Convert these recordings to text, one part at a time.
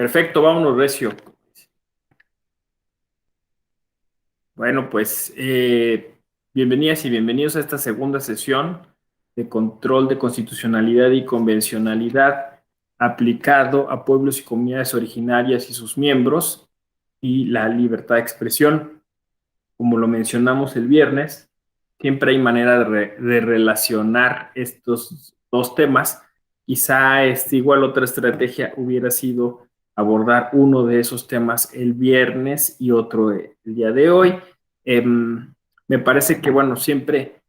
Perfecto, vámonos, Recio. Bueno, pues bienvenidas y bienvenidos a esta segunda sesión de control de constitucionalidad y convencionalidad aplicado a pueblos y comunidades originarias y sus miembros y la libertad de expresión. Como lo mencionamos el viernes, siempre hay manera de relacionar estos dos temas. Quizá igual otra estrategia hubiera sido abordar uno de esos temas el viernes y otro el día de hoy. Eh, Me parece que, bueno, siempre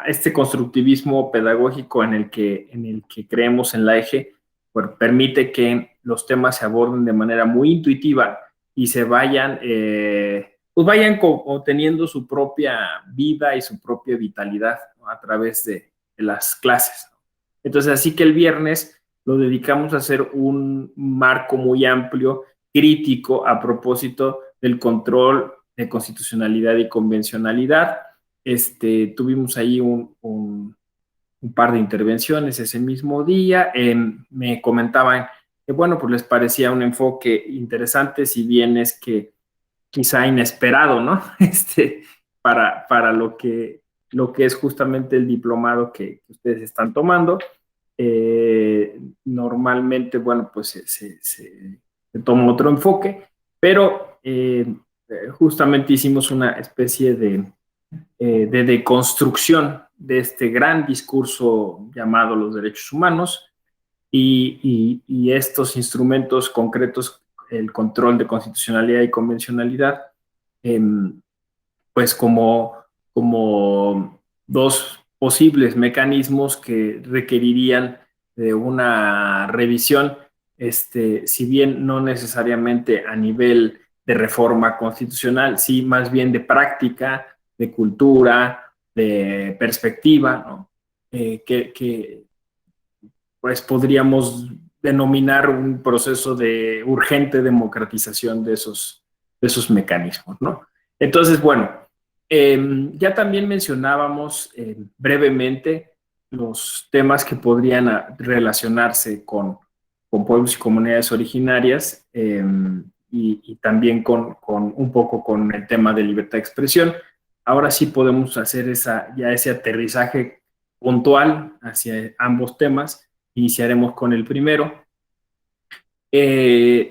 este constructivismo pedagógico en el que creemos en la eje, bueno, permite que los temas se aborden de manera muy intuitiva y se vayan pues vayan teniendo su propia vida y su propia vitalidad, ¿no? A través de las clases. Entonces, así que el viernes lo dedicamos a hacer un marco muy amplio, crítico, a propósito del control de constitucionalidad y convencionalidad. Tuvimos ahí un par de intervenciones ese mismo día. Me comentaban que, bueno, pues les parecía un enfoque interesante, si bien es que quizá inesperado, ¿no? Para lo que es justamente el diplomado que ustedes están tomando. Normalmente, bueno, pues se toma otro enfoque, pero justamente hicimos una especie de deconstrucción de este gran discurso llamado los derechos humanos y estos instrumentos concretos, el control de constitucionalidad y convencionalidad, eh, pues como dos posibles mecanismos que requerirían de una revisión, si bien no necesariamente a nivel de reforma constitucional, sí más bien de práctica, de cultura, de perspectiva, ¿no? Que pues podríamos denominar un proceso de urgente democratización de esos mecanismos, ¿no? Entonces, bueno, ya también mencionábamos brevemente los temas que podrían relacionarse con pueblos y comunidades originarias, y también con un poco con el tema de libertad de expresión. Ahora sí podemos hacer ya ese aterrizaje puntual hacia ambos temas. Iniciaremos con el primero.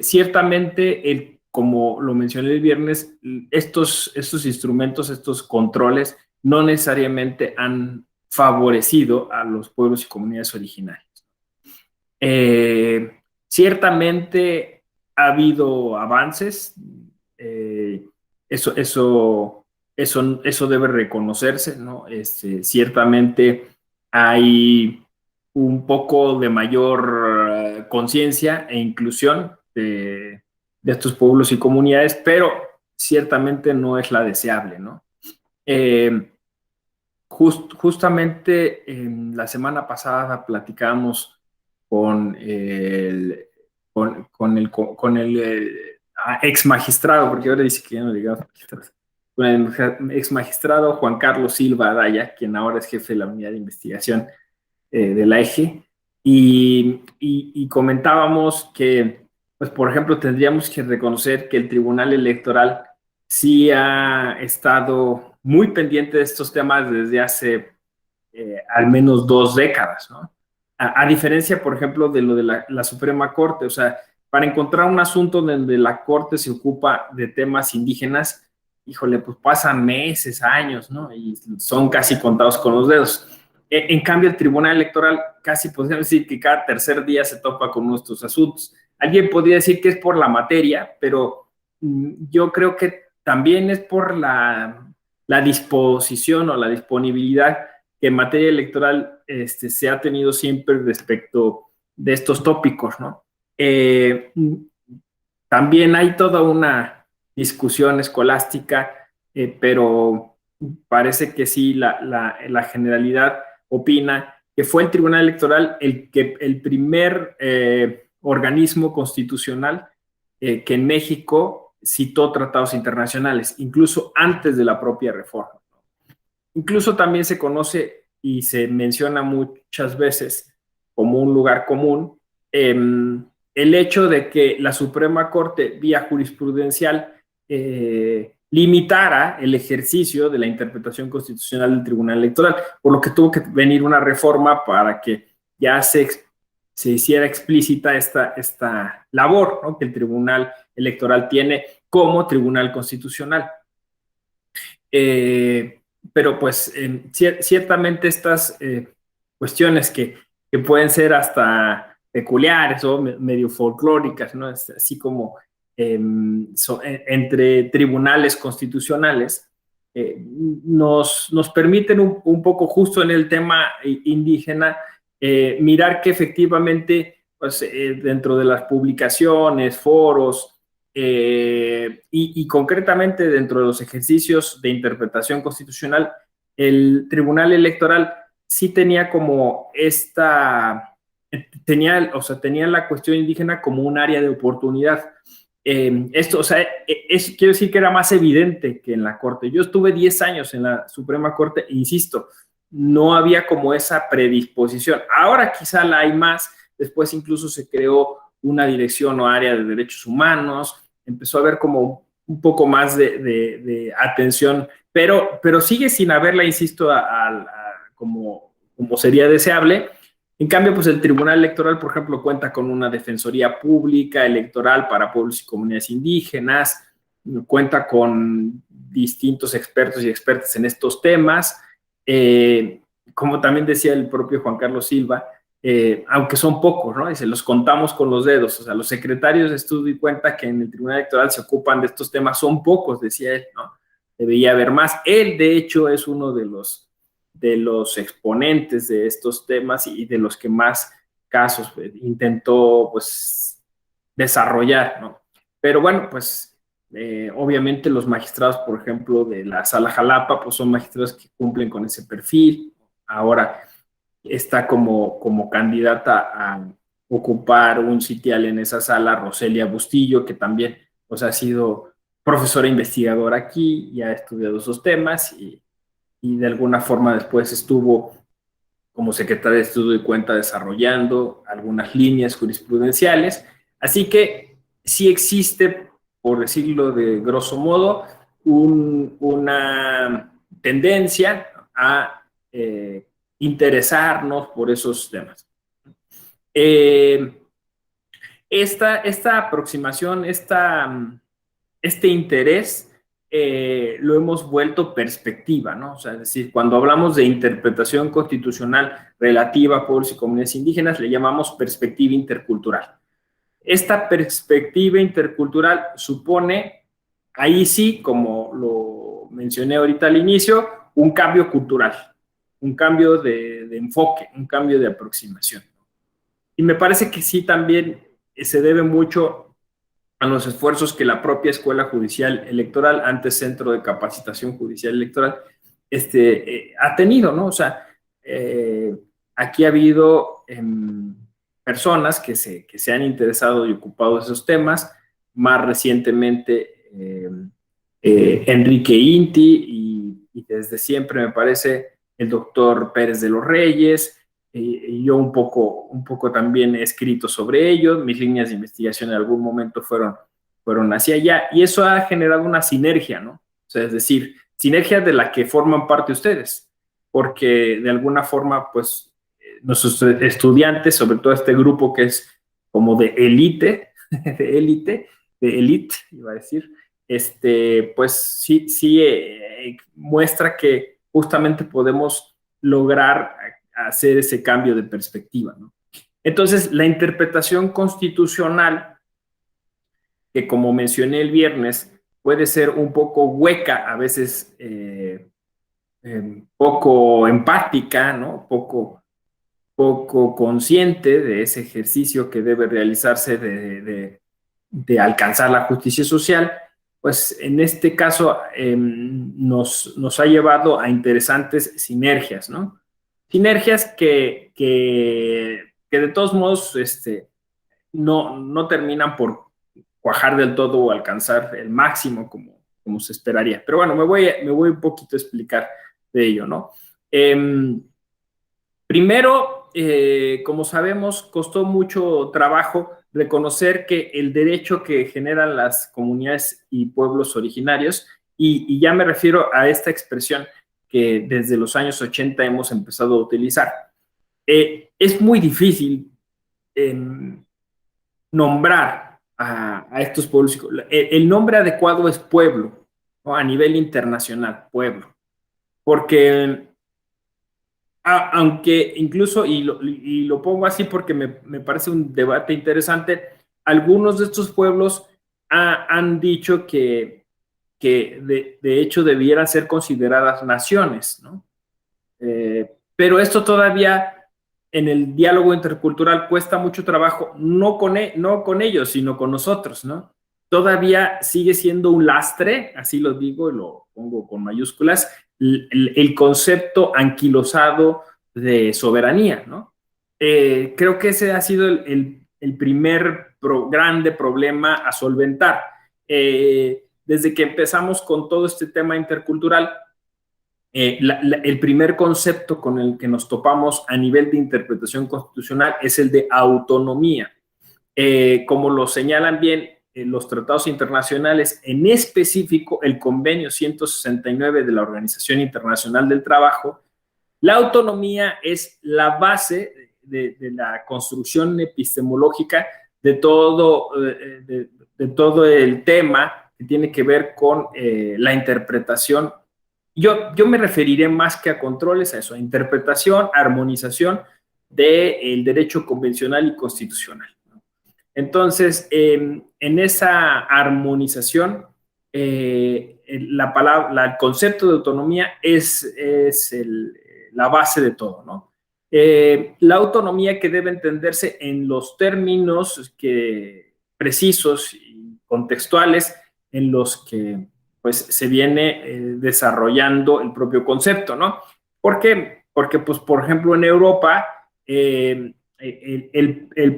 Ciertamente, como lo mencioné el viernes, estos instrumentos, estos controles, no necesariamente han favorecido a los pueblos y comunidades originarias. Ciertamente ha habido avances, eh, eso, eso, eso debe reconocerse, ¿no? Ciertamente hay un poco de mayor conciencia e inclusión de estos pueblos y comunidades, pero ciertamente no es la deseable, ¿no? Eh, Justamente la semana pasada platicamos con el ex magistrado, porque ahora dice que ya no digamos magistrado, con el ex magistrado Juan Carlos Silva Adaya, quien ahora es jefe de la unidad de investigación de la EGE, y comentábamos que, pues, por ejemplo, tendríamos que reconocer que el Tribunal Electoral sí ha estado muy pendiente de estos temas desde hace al menos 2 décadas, ¿no? A diferencia, por ejemplo, de lo de la Suprema Corte, o sea, para encontrar un asunto donde la Corte se ocupa de temas indígenas, híjole, pues pasan meses, años, ¿no? Y son casi contados con los dedos. En cambio, el Tribunal Electoral casi podríamos decir que cada tercer día se topa con nuestros asuntos. Alguien podría decir que es por la materia, pero yo creo que también es por la disposición o la disponibilidad que en materia electoral se ha tenido siempre respecto de estos tópicos, ¿no? También hay toda una discusión escolástica, pero parece que sí, la generalidad opina que fue el Tribunal Electoral el primer organismo constitucional que en México citó tratados internacionales, incluso antes de la propia reforma. Incluso también se conoce y se menciona muchas veces como un lugar común, el hecho de que la Suprema Corte, vía jurisprudencial, limitara el ejercicio de la interpretación constitucional del Tribunal Electoral, por lo que tuvo que venir una reforma para que ya se hiciera explícita esta labor, ¿no?, que el Tribunal Electoral tiene como Tribunal Constitucional. Pero pues ciertamente estas cuestiones que pueden ser hasta peculiares o medio folclóricas, ¿no?, así como entre tribunales constitucionales, nos permiten un poco, justo en el tema indígena, mirar que efectivamente, pues, dentro de las publicaciones, foros, y concretamente dentro de los ejercicios de interpretación constitucional, el Tribunal Electoral sí tenía como tenía la cuestión indígena como un área de oportunidad. Esto, o sea, quiero decir que era más evidente que en la Corte. Yo estuve 10 años en la Suprema Corte e insisto, no había como esa predisposición. Ahora quizá la hay más, después incluso se creó una dirección o área de derechos humanos, empezó a haber como un poco más de atención, pero sigue sin haberla, insisto, como sería deseable. En cambio, pues el Tribunal Electoral, por ejemplo, cuenta con una defensoría pública electoral para pueblos y comunidades indígenas, cuenta con distintos expertos y expertas en estos temas. Como también decía el propio Juan Carlos Silva, aunque son pocos, ¿no? Y se los contamos con los dedos. O sea, los secretarios de estudio y cuenta que en el Tribunal Electoral se ocupan de estos temas, son pocos, decía él, ¿no? Debería haber más. Él, de hecho, es uno de los exponentes de estos temas y de los que más casos intentó, pues, desarrollar, ¿no? Pero bueno, pues, obviamente los magistrados, por ejemplo, de la Sala Jalapa, pues son magistrados que cumplen con ese perfil. Ahora está como candidata a ocupar un sitial en esa sala Roselia Bustillo, que también, pues, ha sido profesora investigadora aquí y ha estudiado esos temas y de alguna forma después estuvo como secretaria de estudio y cuenta desarrollando algunas líneas jurisprudenciales. Así que sí existe, por decirlo de grosso modo, una tendencia a interesarnos por esos temas. Esta aproximación, este interés, lo hemos vuelto perspectiva, ¿no? O sea, es decir, cuando hablamos de interpretación constitucional relativa a pueblos y comunidades indígenas, le llamamos perspectiva intercultural. Esta perspectiva intercultural supone, ahí sí, como lo mencioné ahorita al inicio, un cambio cultural, un cambio de enfoque, un cambio de aproximación. Y me parece que sí también se debe mucho a los esfuerzos que la propia Escuela Judicial Electoral, antes Centro de Capacitación Judicial Electoral, ha tenido, ¿no? O sea, aquí ha habido personas que se han interesado y ocupado de esos temas, más recientemente Enrique Inti y desde siempre me parece el doctor Pérez de los Reyes, y yo un poco también he escrito sobre ello, mis líneas de investigación en algún momento fueron hacia allá, y eso ha generado una sinergia, ¿no? O sea, es decir, sinergia de la que forman parte ustedes, porque de alguna forma, pues, nuestros estudiantes, sobre todo este grupo que es como de élite, iba a decir, pues sí muestra que justamente podemos lograr hacer ese cambio de perspectiva, ¿no? Entonces, la interpretación constitucional, que como mencioné el viernes, puede ser un poco hueca, a veces poco empática, ¿no? Poco consciente de ese ejercicio que debe realizarse de alcanzar la justicia social, pues en este caso nos ha llevado a interesantes sinergias, ¿no? Sinergias que de todos modos no terminan por cuajar del todo o alcanzar el máximo como se esperaría. Pero bueno, me voy un poquito a explicar de ello, ¿no? Primero, como sabemos, costó mucho trabajo reconocer que el derecho que generan las comunidades y pueblos originarios, y ya me refiero a esta expresión que desde los años 80 hemos empezado a utilizar, es muy difícil eh, nombrar a estos pueblos. El nombre adecuado es pueblo, ¿no? A nivel internacional, pueblo, porque aunque incluso, y lo pongo así porque me parece un debate interesante, algunos de estos pueblos han dicho que de hecho debieran ser consideradas naciones, ¿no? Pero esto todavía en el diálogo intercultural cuesta mucho trabajo, no con ellos, sino con nosotros, ¿no? Todavía sigue siendo un lastre, así lo digo y lo pongo con mayúsculas, el concepto anquilosado de soberanía, ¿no? Creo que ese ha sido el primer grande problema a solventar. Desde que empezamos con todo este tema intercultural, el primer concepto con el que nos topamos a nivel de interpretación constitucional es el de autonomía. Como lo señalan bien los tratados internacionales, en específico el convenio 169 de la Organización Internacional del Trabajo, la autonomía es la base de la construcción epistemológica de todo el tema que tiene que ver con la interpretación. Yo me referiré más que a controles, a eso, a interpretación, armonización del derecho convencional y constitucional. Entonces, en esa armonización, el concepto de autonomía es la base de todo, ¿no? La autonomía que debe entenderse en los términos precisos y contextuales en los que pues, se viene desarrollando el propio concepto, ¿no? ¿Por qué? Porque, pues, por ejemplo, en Europa, el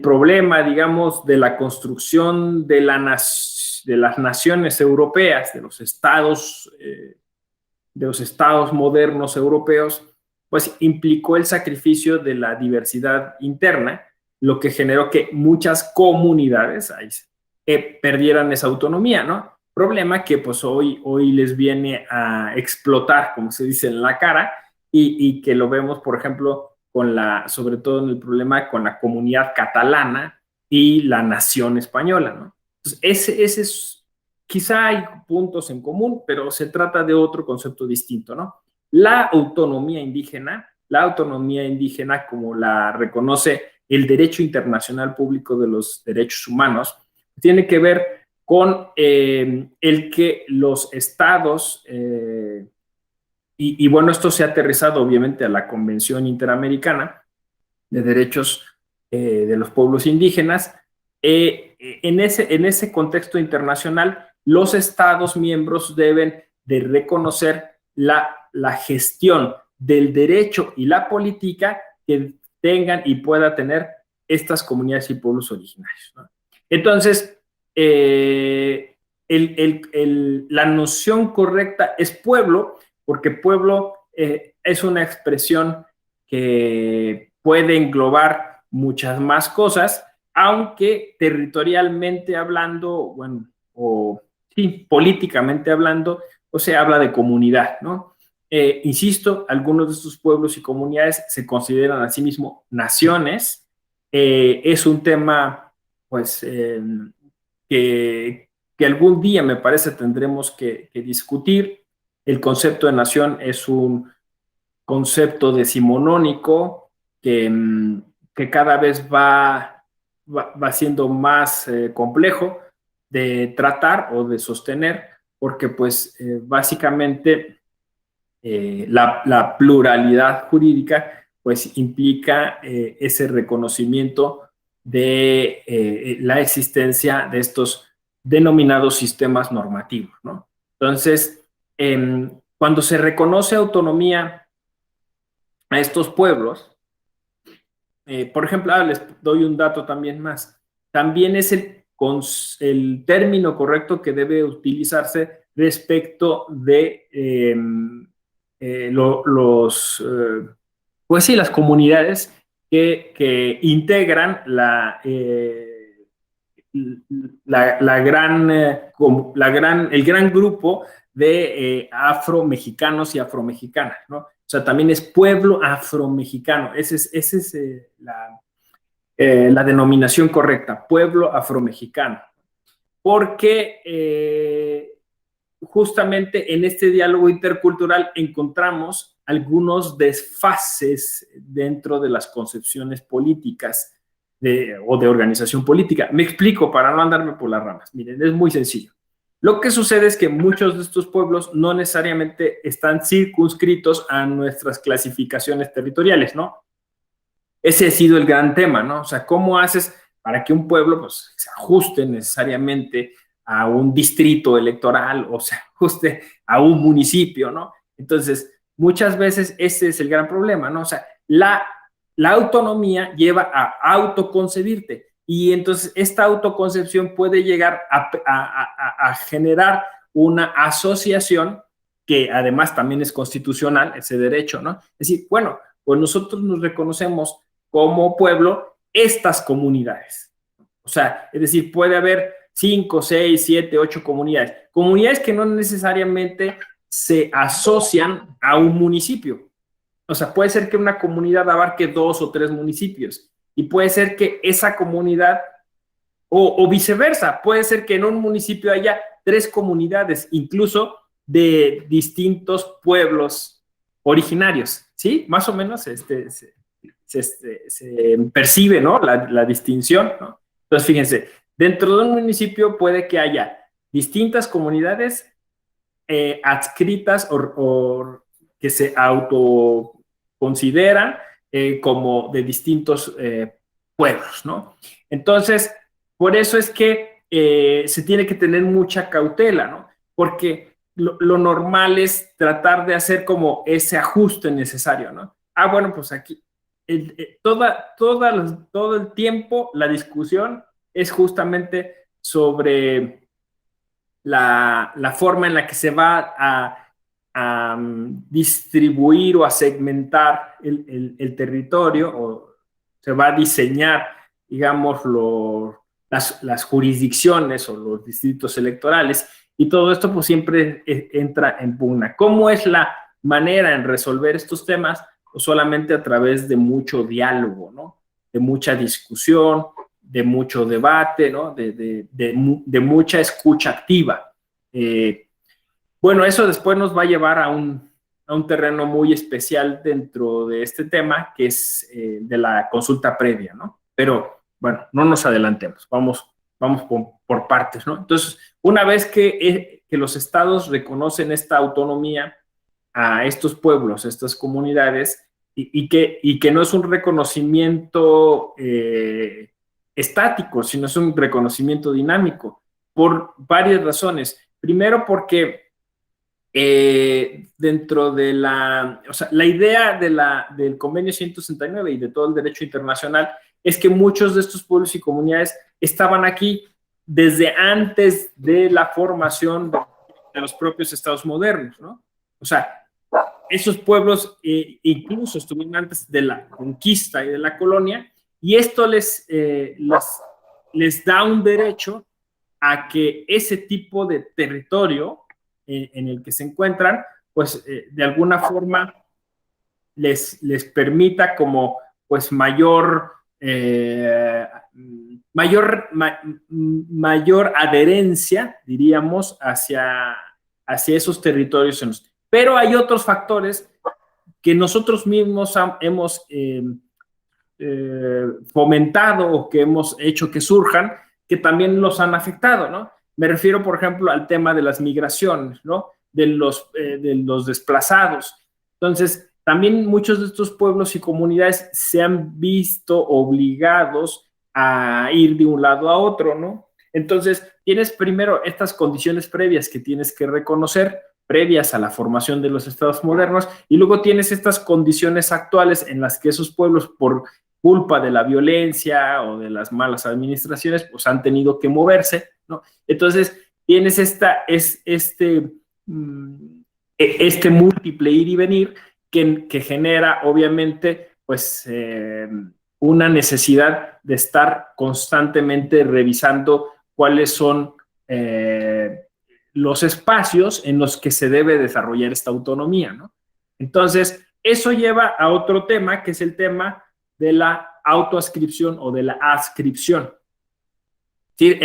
problema, digamos, de la construcción de las naciones europeas, de los estados modernos europeos, pues implicó el sacrificio de la diversidad interna, lo que generó que muchas comunidades perdieran esa autonomía, ¿no? Problema que pues hoy les viene a explotar, como se dice, en la cara, y que lo vemos, por ejemplo, sobre todo en el problema con la comunidad catalana y la nación española, ¿no? Entonces, ese es, quizá hay puntos en común, pero se trata de otro concepto distinto, ¿no? La autonomía indígena como la reconoce el derecho internacional público de los derechos humanos, tiene que ver con el que los estados, y bueno, esto se ha aterrizado obviamente a la Convención Interamericana de Derechos de los Pueblos Indígenas. En ese contexto internacional, los estados miembros deben de reconocer la gestión del derecho y la política que tengan y pueda tener estas comunidades y pueblos originarios, ¿no? Entonces, la noción correcta es pueblo, porque pueblo es una expresión que puede englobar muchas más cosas, aunque territorialmente hablando, bueno, o sí, políticamente hablando, o se habla de comunidad, ¿no? Insisto, algunos de estos pueblos y comunidades se consideran a sí mismos naciones. Es un tema, pues, que algún día me parece tendremos que discutir. El concepto de nación es un concepto decimonónico que cada vez va siendo más complejo de tratar o de sostener, porque pues básicamente la pluralidad jurídica pues implica ese reconocimiento de la existencia de estos denominados sistemas normativos, ¿no? Entonces, cuando se reconoce autonomía a estos pueblos, por ejemplo, les doy un dato también más, también es el término correcto que debe utilizarse respecto de pues sí, las comunidades que integran el gran grupo de afromexicanos y afromexicanas, ¿no? O sea, también es pueblo afromexicano. Esa es la denominación correcta, pueblo afromexicano. Porque justamente en este diálogo intercultural encontramos algunos desfases dentro de las concepciones políticas o de organización política. Me explico para no andarme por las ramas. Miren, es muy sencillo. Lo que sucede es que muchos de estos pueblos no necesariamente están circunscritos a nuestras clasificaciones territoriales, ¿no? Ese ha sido el gran tema, ¿no? O sea, ¿cómo haces para que un pueblo pues, se ajuste necesariamente a un distrito electoral o se ajuste a un municipio, ¿no? Entonces, muchas veces ese es el gran problema, ¿no? O sea, la autonomía lleva a autoconcebirte y entonces esta autoconcepción puede llegar a generar una asociación que además también es constitucional, ese derecho, ¿no? Es decir, bueno, pues nosotros nos reconocemos como pueblo estas comunidades. O sea, es decir, puede haber 5, 6, 7, 8 comunidades. Comunidades que no necesariamente se asocian a un municipio. O sea, puede ser que una comunidad abarque 2 o 3 municipios y puede ser que esa comunidad o viceversa, puede ser que en un municipio haya 3 comunidades, incluso de distintos pueblos originarios, ¿sí? Más o menos se percibe, ¿no? La distinción, ¿no? Entonces, fíjense, dentro de un municipio puede que haya distintas comunidades adscritas o que se autoconsideran como de distintos pueblos, ¿no? Entonces, por eso es que se tiene que tener mucha cautela, ¿no? Porque lo normal es tratar de hacer como ese ajuste necesario, ¿no? Ah, bueno, pues aquí todo el tiempo la discusión es justamente sobre la forma en la que se va a distribuir o a segmentar el territorio o se va a diseñar, digamos, las jurisdicciones o los distritos electorales y todo esto pues siempre entra en pugna. ¿Cómo es la manera en resolver estos temas? Pues solamente a través de mucho diálogo, ¿no? De mucha discusión, de mucho debate, ¿no? De mucha escucha activa. Bueno, eso después nos va a llevar a un terreno muy especial dentro de este tema, que es de la consulta previa, ¿no? Pero, bueno, no nos adelantemos, vamos por partes, ¿no? Entonces, una vez que los estados reconocen esta autonomía a estos pueblos, a estas comunidades, y que no es un reconocimiento estático, sino es un reconocimiento dinámico, por varias razones. Primero, porque dentro de o sea, la idea del convenio 169 y de todo el derecho internacional es que muchos de estos pueblos y comunidades estaban aquí desde antes de la formación de los propios estados modernos, ¿no? O sea, esos pueblos incluso estuvieron antes de la conquista y de la colonia, y esto les da un derecho a que ese tipo de territorio en el que se encuentran, pues de alguna forma les permita como pues mayor adherencia, diríamos, hacia esos territorios. Pero hay otros factores que nosotros mismos hemos fomentado o que hemos hecho que surjan, que también los han afectado, ¿no? Me refiero, por ejemplo, al tema de las migraciones, ¿no? De los desplazados. Entonces, también muchos de estos pueblos y comunidades se han visto obligados a ir de un lado a otro, ¿no? Entonces, tienes primero estas condiciones previas que tienes que reconocer, previas a la formación de los estados modernos, y luego tienes estas condiciones actuales en las que esos pueblos, por culpa de la violencia o de las malas administraciones, pues han tenido que moverse, ¿no? Entonces, tienes este múltiple ir y venir que genera, obviamente, pues, una necesidad de estar constantemente revisando cuáles son los espacios en los que se debe desarrollar esta autonomía, ¿no? Entonces, eso lleva a otro tema, que es el tema de la autoascripción o de la adscripción. Sí,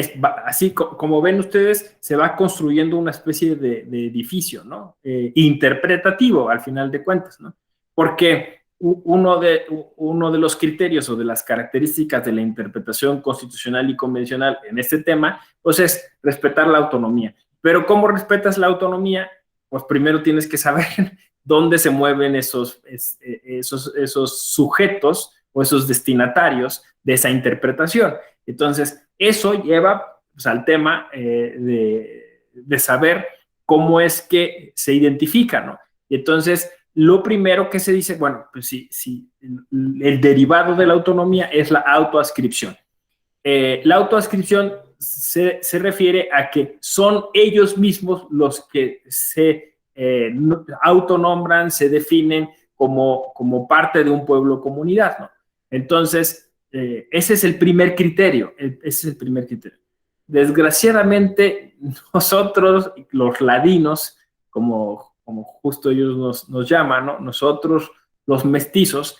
así como ven ustedes, se va construyendo una especie de edificio, ¿no? Interpretativo, al final de cuentas, ¿no? Porque uno de los criterios o de las características de la interpretación constitucional y convencional en este tema, pues es respetar la autonomía. Pero ¿cómo respetas la autonomía? Pues primero tienes que saber dónde se mueven esos sujetos o esos destinatarios de esa interpretación. Entonces, eso lleva pues, al tema de saber cómo es que se identifica, ¿no? Y entonces, lo primero que se dice, bueno, pues sí, el derivado de la autonomía es la autoascripción. La autoascripción se refiere a que son ellos mismos los que se autonombran, se definen como parte de un pueblo o comunidad, ¿no? Entonces, ese es el primer criterio, Desgraciadamente, nosotros, los ladinos, como justo ellos nos llaman, ¿no? Nosotros, los mestizos,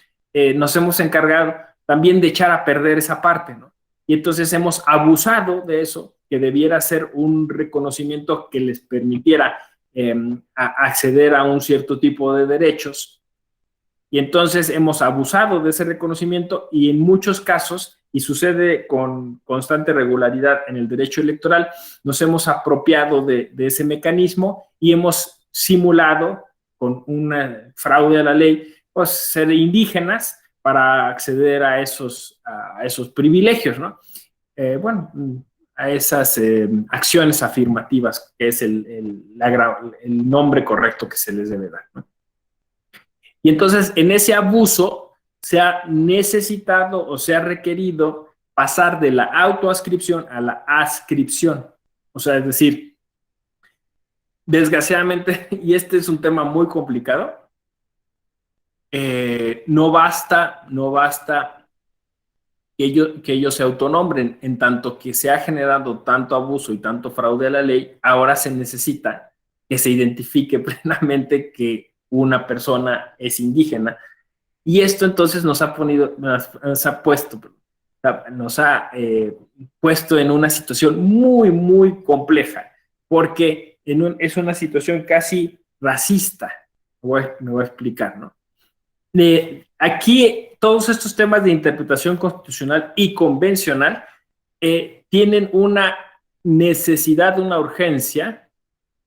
nos hemos encargado también de echar a perder esa parte, ¿no? Y entonces hemos abusado de eso, que debiera ser un reconocimiento que les permitiera acceder a un cierto tipo de derechos. Y entonces hemos abusado de ese reconocimiento y en muchos casos, y sucede con constante regularidad en el derecho electoral, nos hemos apropiado de ese mecanismo y hemos simulado con una fraude a la ley, pues ser indígenas para acceder a esos privilegios, ¿no? Bueno, a esas acciones afirmativas, que es el nombre correcto que se les debe dar, ¿no? Y entonces, en ese abuso, se ha necesitado o se ha requerido pasar de la autoascripción a la adscripción. O sea, es decir, desgraciadamente, y este es un tema muy complicado, no basta que ellos se autonombren, en tanto que se ha generado tanto abuso y tanto fraude a la ley, ahora se necesita que se identifique plenamente que una persona es indígena. Y esto entonces nos ha puesto en una situación muy, muy compleja, porque es una situación casi racista. Me voy a explicar, ¿no? Aquí todos estos temas de interpretación constitucional y convencional tienen una necesidad, una urgencia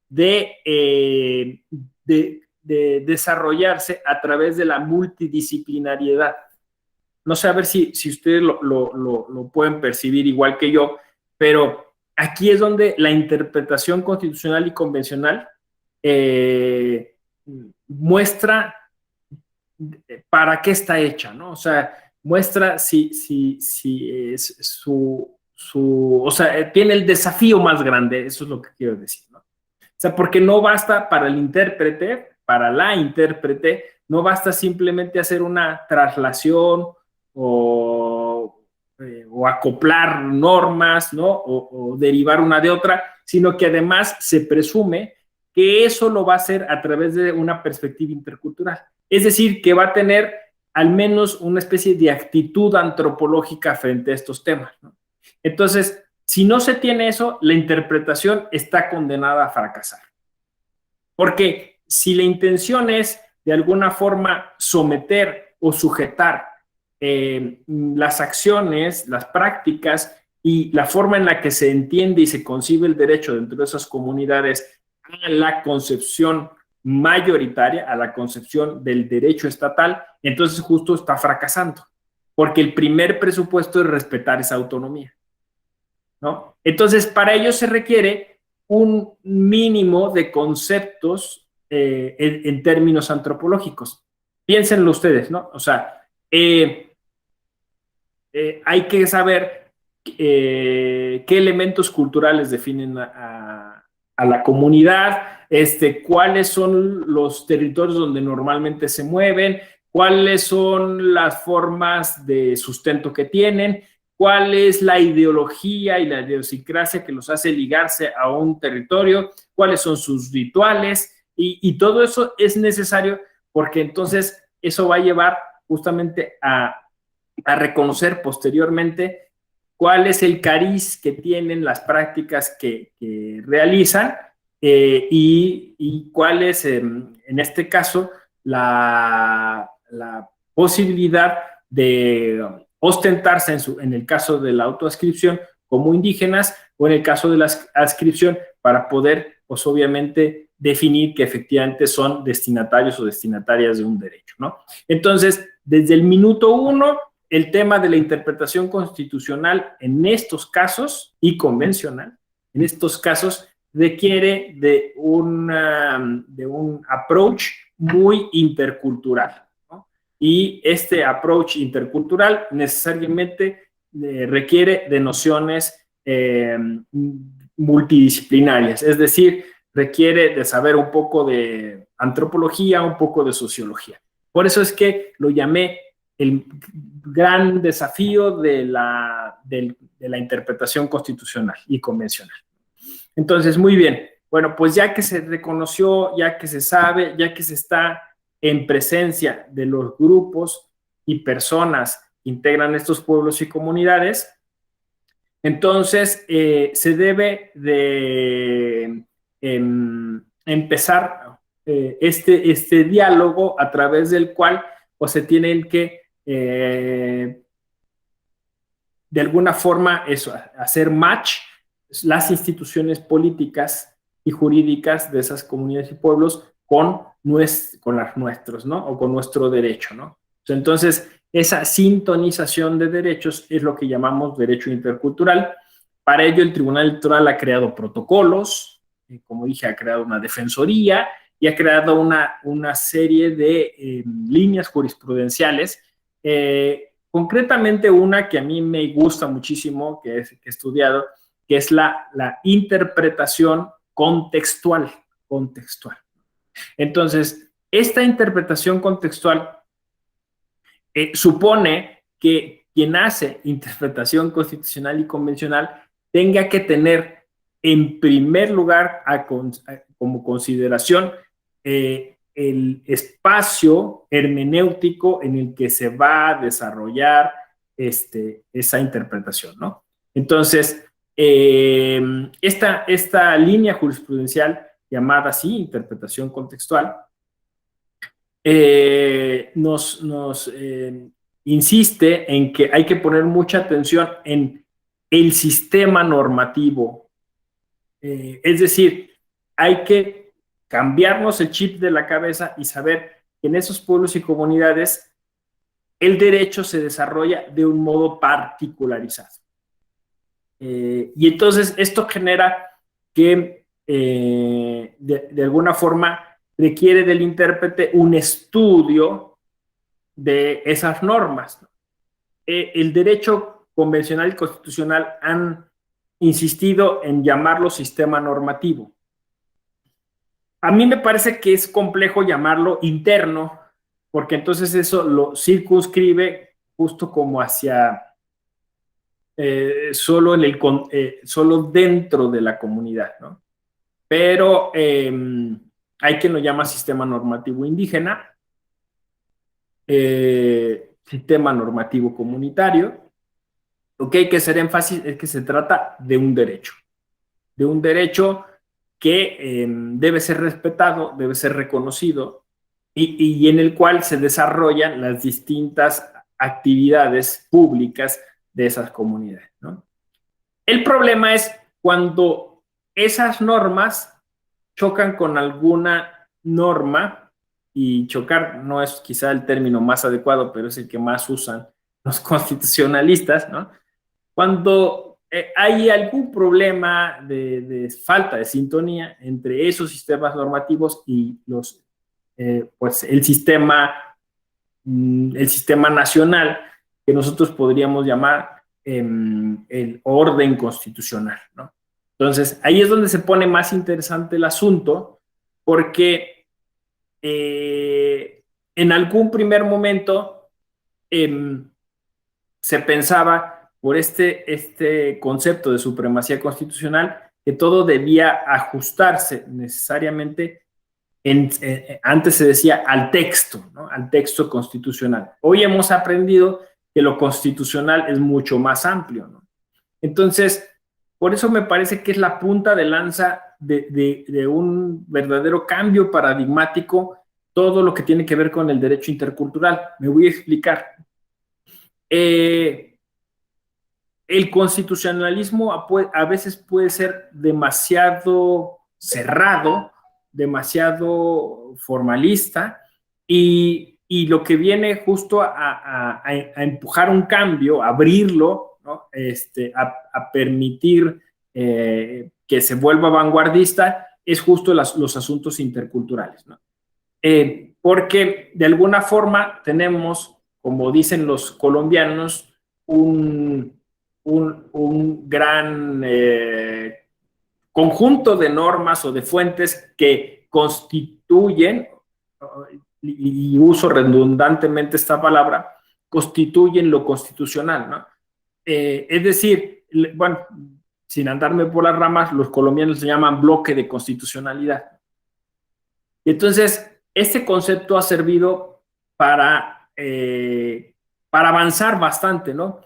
de desarrollarse a través de la multidisciplinariedad. No sé a ver si ustedes lo pueden percibir igual que yo, pero aquí es donde la interpretación constitucional y convencional muestra para qué está hecha, ¿no? O sea, muestra si es o sea, tiene el desafío más grande, eso es lo que quiero decir, ¿no? O sea, porque no basta para el intérprete, para la intérprete, no basta simplemente hacer una traslación o acoplar normas, ¿no? O derivar una de otra, sino que además se presume que eso lo va a hacer a través de una perspectiva intercultural. Es decir, que va a tener al menos una especie de actitud antropológica frente a estos temas, ¿no? Entonces, si no se tiene eso, la interpretación está condenada a fracasar. Porque si la intención es, de alguna forma, someter o sujetar las acciones, las prácticas y la forma en la que se entiende y se concibe el derecho dentro de esas comunidades a la concepción mayoritaria, a la concepción del derecho estatal, entonces justo está fracasando, porque el primer presupuesto es respetar esa autonomía, ¿no? Entonces, para ello se requiere un mínimo de conceptos en términos antropológicos. Piénsenlo ustedes, ¿no? O sea, hay que saber qué elementos culturales definen a la comunidad, cuáles son los territorios donde normalmente se mueven, cuáles son las formas de sustento que tienen, cuál es la ideología y la idiosincrasia que los hace ligarse a un territorio, cuáles son sus rituales, y todo eso es necesario porque entonces eso va a llevar justamente a reconocer posteriormente cuál es el cariz que tienen las prácticas que realizan, y cuál es, en este caso, la posibilidad de ostentarse en el caso de la autoascripción como indígenas, o en el caso de la adscripción para poder, pues obviamente, definir que efectivamente son destinatarios o destinatarias de un derecho, ¿no? Entonces, desde el minuto uno, el tema de la interpretación constitucional en estos casos y convencional, en estos casos, requiere de un approach muy intercultural, ¿no? Y este approach intercultural necesariamente requiere de nociones multidisciplinarias, es decir, requiere de saber un poco de antropología, un poco de sociología. Por eso es que lo llamé el gran desafío de la interpretación constitucional y convencional. Entonces, muy bien. Bueno, pues ya que se reconoció, ya que se sabe, ya que se está en presencia de los grupos y personas que integran estos pueblos y comunidades, entonces se debe de empezar este diálogo a través del cual pues, se tienen que de alguna forma eso, hacer match las instituciones políticas y jurídicas de esas comunidades y pueblos con las nuestros, ¿no? O con nuestro derecho, ¿no? Entonces, esa sintonización de derechos es lo que llamamos derecho intercultural. Para ello, el Tribunal Electoral ha creado protocolos, como dije, ha creado una defensoría y ha creado una serie de líneas jurisprudenciales, concretamente una que a mí me gusta muchísimo, que he estudiado, que es la interpretación contextual. Entonces, esta interpretación contextual supone que quien hace interpretación constitucional y convencional tenga que tener en primer lugar como consideración el espacio hermenéutico en el que se va a desarrollar esa interpretación, ¿no? Entonces, esta línea jurisprudencial llamada así, interpretación contextual, nos insiste en que hay que poner mucha atención en el sistema normativo. Es decir, hay que cambiarnos el chip de la cabeza y saber que en esos pueblos y comunidades el derecho se desarrolla de un modo particularizado. Y entonces esto genera que de alguna forma requiere del intérprete un estudio de esas normas. El derecho convencional y constitucional han insistido en llamarlo sistema normativo. A mí me parece que es complejo llamarlo interno, porque entonces eso lo circunscribe justo como hacia solo dentro de la comunidad, ¿no? Pero hay quien lo llama sistema normativo indígena, sistema normativo comunitario. Lo que hay que hacer énfasis es que se trata de un derecho que debe ser respetado, debe ser reconocido y en el cual se desarrollan las distintas actividades públicas de esas comunidades, ¿no? El problema es cuando esas normas chocan con alguna norma, y chocar no es quizá el término más adecuado, pero es el que más usan los constitucionalistas, ¿no? Cuando hay algún problema de falta de sintonía entre esos sistemas normativos y pues el sistema nacional, que nosotros podríamos llamar el orden constitucional, ¿no? Entonces, ahí es donde se pone más interesante el asunto, porque En algún primer momento se pensaba por este concepto de supremacía constitucional que todo debía ajustarse necesariamente, antes se decía al texto, ¿no? Al texto constitucional. Hoy hemos aprendido que lo constitucional es mucho más amplio, ¿no? Entonces, por eso me parece que es la punta de lanza de un verdadero cambio paradigmático todo lo que tiene que ver con el derecho intercultural. Me voy a explicar. El constitucionalismo a veces puede ser demasiado cerrado, demasiado formalista, y lo que viene justo a empujar un cambio, a abrirlo, ¿no? A permitir que se vuelva vanguardista, es justo los asuntos interculturales, ¿no? Porque de alguna forma tenemos, como dicen los colombianos, un gran conjunto de normas o de fuentes que constituyen, y uso redundantemente esta palabra, constituyen lo constitucional, ¿no? Es decir, bueno, sin andarme por las ramas, los colombianos se llaman bloque de constitucionalidad. Entonces, este concepto ha servido para avanzar bastante, ¿no?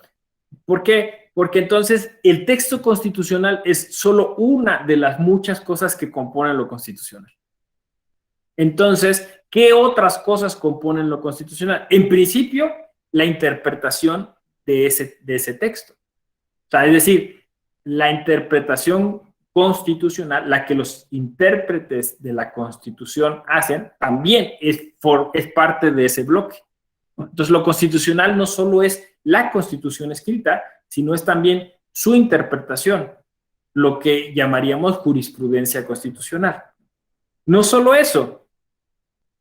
¿Por qué? Porque entonces el texto constitucional es solo una de las muchas cosas que componen lo constitucional. Entonces, ¿qué otras cosas componen lo constitucional? En principio, la interpretación de ese texto. O sea, es decir, la interpretación constitucional, la que los intérpretes de la Constitución hacen, también es parte de ese bloque. Entonces, lo constitucional no solo es la Constitución escrita, sino es también su interpretación, lo que llamaríamos jurisprudencia constitucional. No solo eso,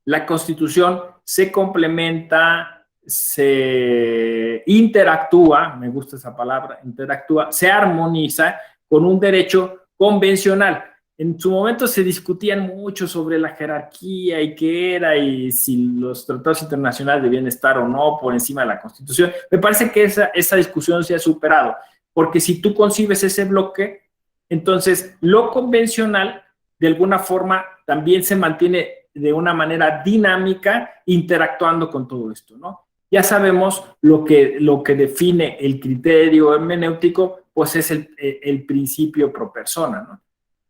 la Constitución se complementa, se interactúa, me gusta esa palabra, interactúa, se armoniza con un derecho convencional. En su momento se discutían mucho sobre la jerarquía y qué era y si los tratados internacionales debían estar o no por encima de la Constitución. Me parece que esa discusión se ha superado, porque si tú concibes ese bloque, entonces lo convencional de alguna forma también se mantiene de una manera dinámica interactuando con todo esto, ¿no? Ya sabemos lo que define el criterio hermenéutico, pues es el principio pro persona, ¿no?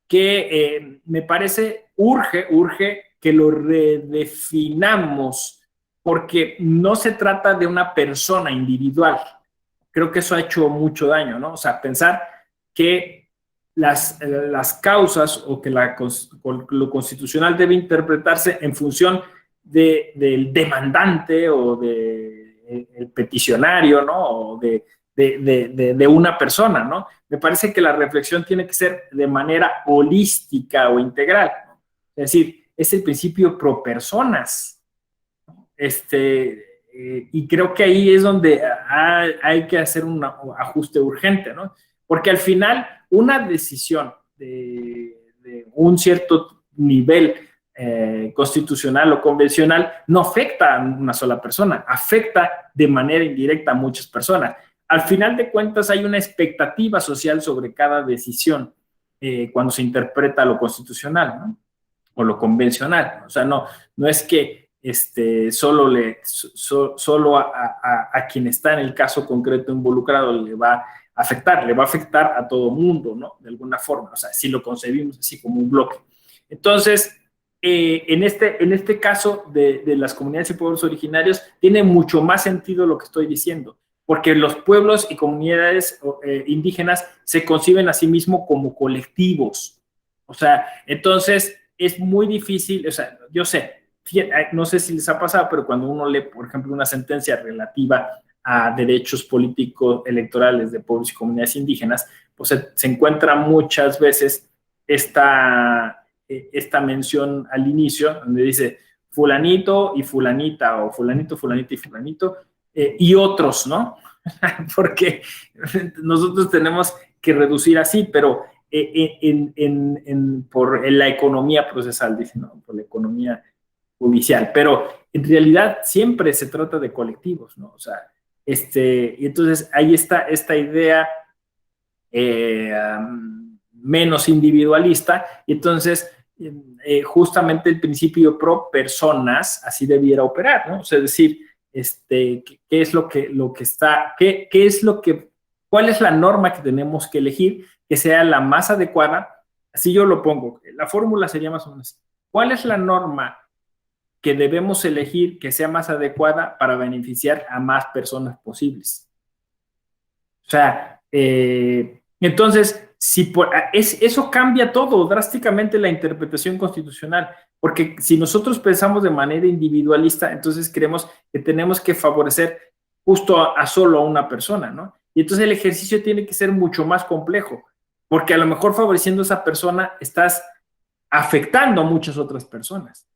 Que me parece urge que lo redefinamos, porque no se trata de una persona individual. Creo que eso ha hecho mucho daño, ¿no? O sea, pensar que las causas o que lo constitucional debe interpretarse en función del demandante o del peticionario, ¿no? O de una persona, ¿no? Me parece que la reflexión tiene que ser de manera holística o integral, ¿no? Es decir, es el principio pro personas. Y creo que ahí es donde hay que hacer un ajuste urgente, ¿no? Porque al final una decisión de un cierto nivel constitucional o convencional no afecta a una sola persona, afecta de manera indirecta a muchas personas. Al final de cuentas hay una expectativa social sobre cada decisión cuando se interpreta lo constitucional, ¿no? O lo convencional. O sea, no es que solo a quien está en el caso concreto involucrado le va a afectar a todo mundo, ¿no? De alguna forma, o sea, si lo concebimos así como un bloque. Entonces, en este caso de las comunidades y pueblos originarios, tiene mucho más sentido lo que estoy diciendo, porque los pueblos y comunidades indígenas se conciben a sí mismos como colectivos. O sea, entonces es muy difícil, o sea, yo sé, no sé si les ha pasado, pero cuando uno lee, por ejemplo, una sentencia relativa a derechos políticos electorales de pueblos y comunidades indígenas, pues se encuentra muchas veces esta mención al inicio, donde dice fulanito y fulanita, o fulanito, fulanita y fulanito, y otros, ¿no? Porque nosotros tenemos que reducir así, pero por la economía procesal, dice, ¿no? Por la economía judicial, pero en realidad siempre se trata de colectivos, ¿no? O sea, y entonces ahí está esta idea menos individualista, y entonces justamente el principio pro personas así debiera operar, ¿no? O sea, es decir, ¿qué es lo que está, qué es lo que, cuál es la norma que tenemos que elegir que sea la más adecuada? Así yo lo pongo, la fórmula sería más o menos, ¿cuál es la norma que debemos elegir que sea más adecuada para beneficiar a más personas posibles? O sea, entonces, eso cambia todo, drásticamente la interpretación constitucional, porque si nosotros pensamos de manera individualista, entonces creemos que tenemos que favorecer justo a solo a una persona, ¿no? Y entonces el ejercicio tiene que ser mucho más complejo, porque a lo mejor favoreciendo a esa persona estás afectando a muchas otras personas,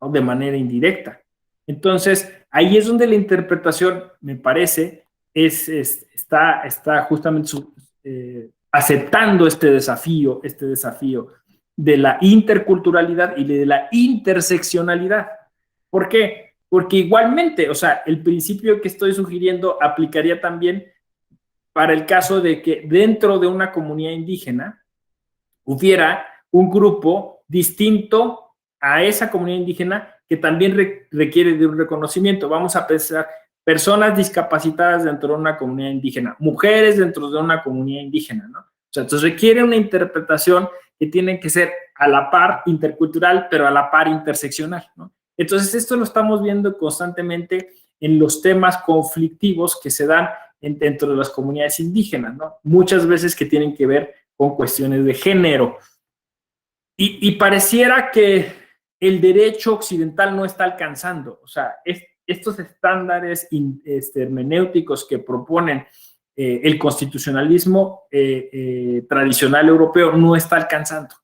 ¿no? De manera indirecta. Entonces, ahí es donde la interpretación, me parece, está justamente aceptando este desafío de la interculturalidad y de la interseccionalidad. ¿Por qué? Porque igualmente, o sea, el principio que estoy sugiriendo aplicaría también para el caso de que dentro de una comunidad indígena hubiera un grupo distinto a esa comunidad indígena que también requiere de un reconocimiento. Vamos a pensar personas discapacitadas dentro de una comunidad indígena, mujeres dentro de una comunidad indígena, ¿no? O sea, entonces requiere una interpretación que tiene que ser a la par intercultural, pero a la par interseccional, ¿no? Entonces, esto lo estamos viendo constantemente en los temas conflictivos que se dan dentro de las comunidades indígenas, ¿no? Muchas veces que tienen que ver con cuestiones de género. Y pareciera que el derecho occidental no está alcanzando, o sea, estos estándares hermenéuticos que proponen el constitucionalismo tradicional europeo no está alcanzando.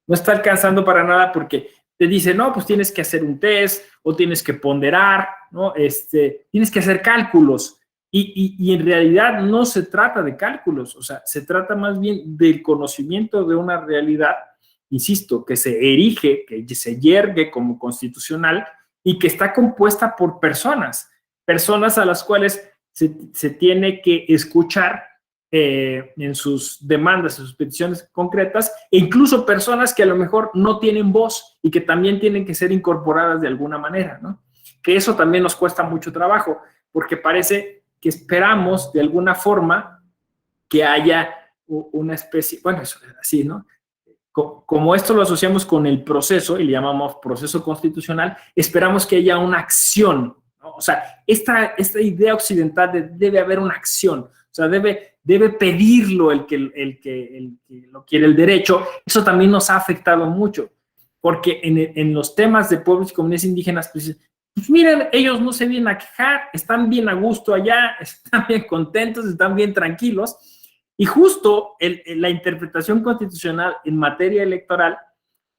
No está alcanzando para nada porque te dice, no, pues tienes que hacer un test o tienes que ponderar, ¿no? Tienes que hacer cálculos. Y en realidad no se trata de cálculos, o sea, se trata más bien del conocimiento de una realidad, insisto, que se erige, que se yergue como constitucional y que está compuesta por personas a las cuales se tiene que escuchar en sus demandas, en sus peticiones concretas, e incluso personas que a lo mejor no tienen voz y que también tienen que ser incorporadas de alguna manera, ¿no? Que eso también nos cuesta mucho trabajo, porque parece que esperamos de alguna forma que haya una especie, bueno, eso es así, ¿no? Como esto lo asociamos con el proceso y le llamamos proceso constitucional, esperamos que haya una acción, ¿no? O sea, esta idea occidental debe haber una acción, o sea, debe pedirlo el que lo quiere el derecho. Eso también nos ha afectado mucho, porque en los temas de pueblos y comunidades indígenas, pues miren, ellos no se vienen a quejar, están bien a gusto allá, están bien contentos, están bien tranquilos. Y justo la interpretación constitucional en materia electoral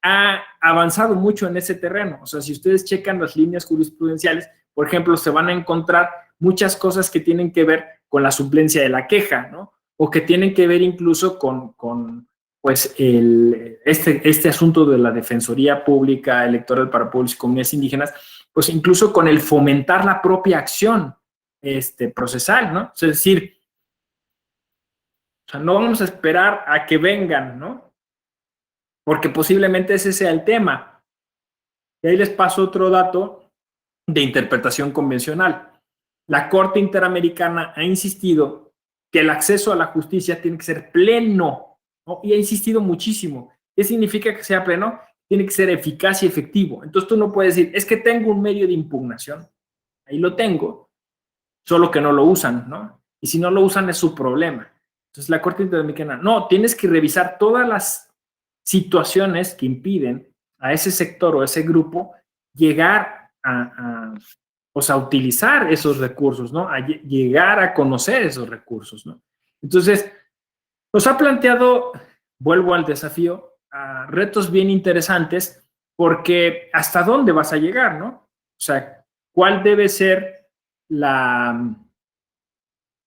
ha avanzado mucho en ese terreno. O sea, si ustedes checan las líneas jurisprudenciales, por ejemplo, se van a encontrar muchas cosas que tienen que ver con la suplencia de la queja, ¿no? O que tienen que ver incluso con pues, este asunto de la Defensoría Pública Electoral para Pueblos y Comunidades Indígenas, pues incluso con el fomentar la propia acción procesal, ¿no? Es decir, o sea, no vamos a esperar a que vengan, ¿no? Porque posiblemente ese sea el tema. Y ahí les paso otro dato de interpretación convencional. La Corte Interamericana ha insistido que el acceso a la justicia tiene que ser pleno, ¿no? Y ha insistido muchísimo. ¿Qué significa que sea pleno? Tiene que ser eficaz y efectivo. Entonces tú no puedes decir, es que tengo un medio de impugnación. Ahí lo tengo, solo que no lo usan, ¿no? Y si no lo usan es su problema. Entonces la Corte Interamericana, no, tienes que revisar todas las situaciones que impiden a ese sector o a ese grupo llegar a utilizar esos recursos, ¿no? A llegar a conocer esos recursos, ¿no? Entonces, nos ha planteado, vuelvo al desafío, a retos bien interesantes, porque ¿hasta dónde vas a llegar, no? O sea, ¿cuál debe ser la,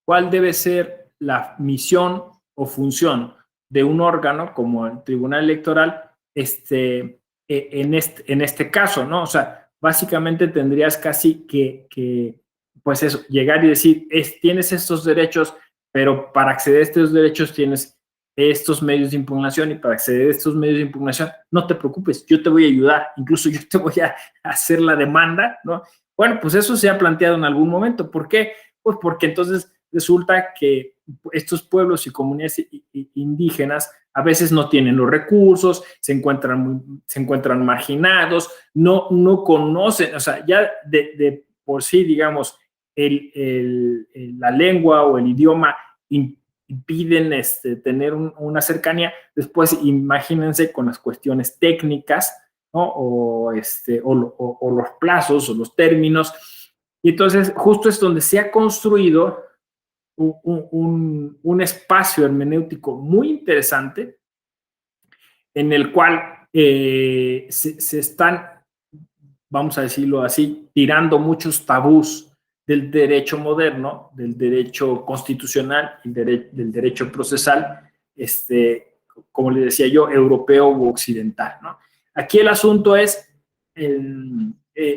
cuál debe ser la misión o función de un órgano como el Tribunal Electoral, en este caso, ¿no? O sea, básicamente tendrías casi pues eso, llegar y decir, tienes estos derechos, pero para acceder a estos derechos tienes estos medios de impugnación, y para acceder a estos medios de impugnación, no te preocupes, yo te voy a ayudar, incluso yo te voy a hacer la demanda, ¿no? Bueno, pues eso se ha planteado en algún momento. ¿Por qué? Pues porque entonces resulta que estos pueblos y comunidades indígenas a veces no tienen los recursos, se encuentran marginados, no conocen, o sea, ya de por sí, digamos, la lengua o el idioma impiden tener una cercanía. Después imagínense con las cuestiones técnicas, ¿no? O los plazos o los términos. Y entonces justo es donde se ha construido un espacio hermenéutico muy interesante en el cual se están, vamos a decirlo así, tirando muchos tabús del derecho moderno, del derecho constitucional y del derecho procesal, como le decía yo, europeo u occidental, ¿no? Aquí el asunto es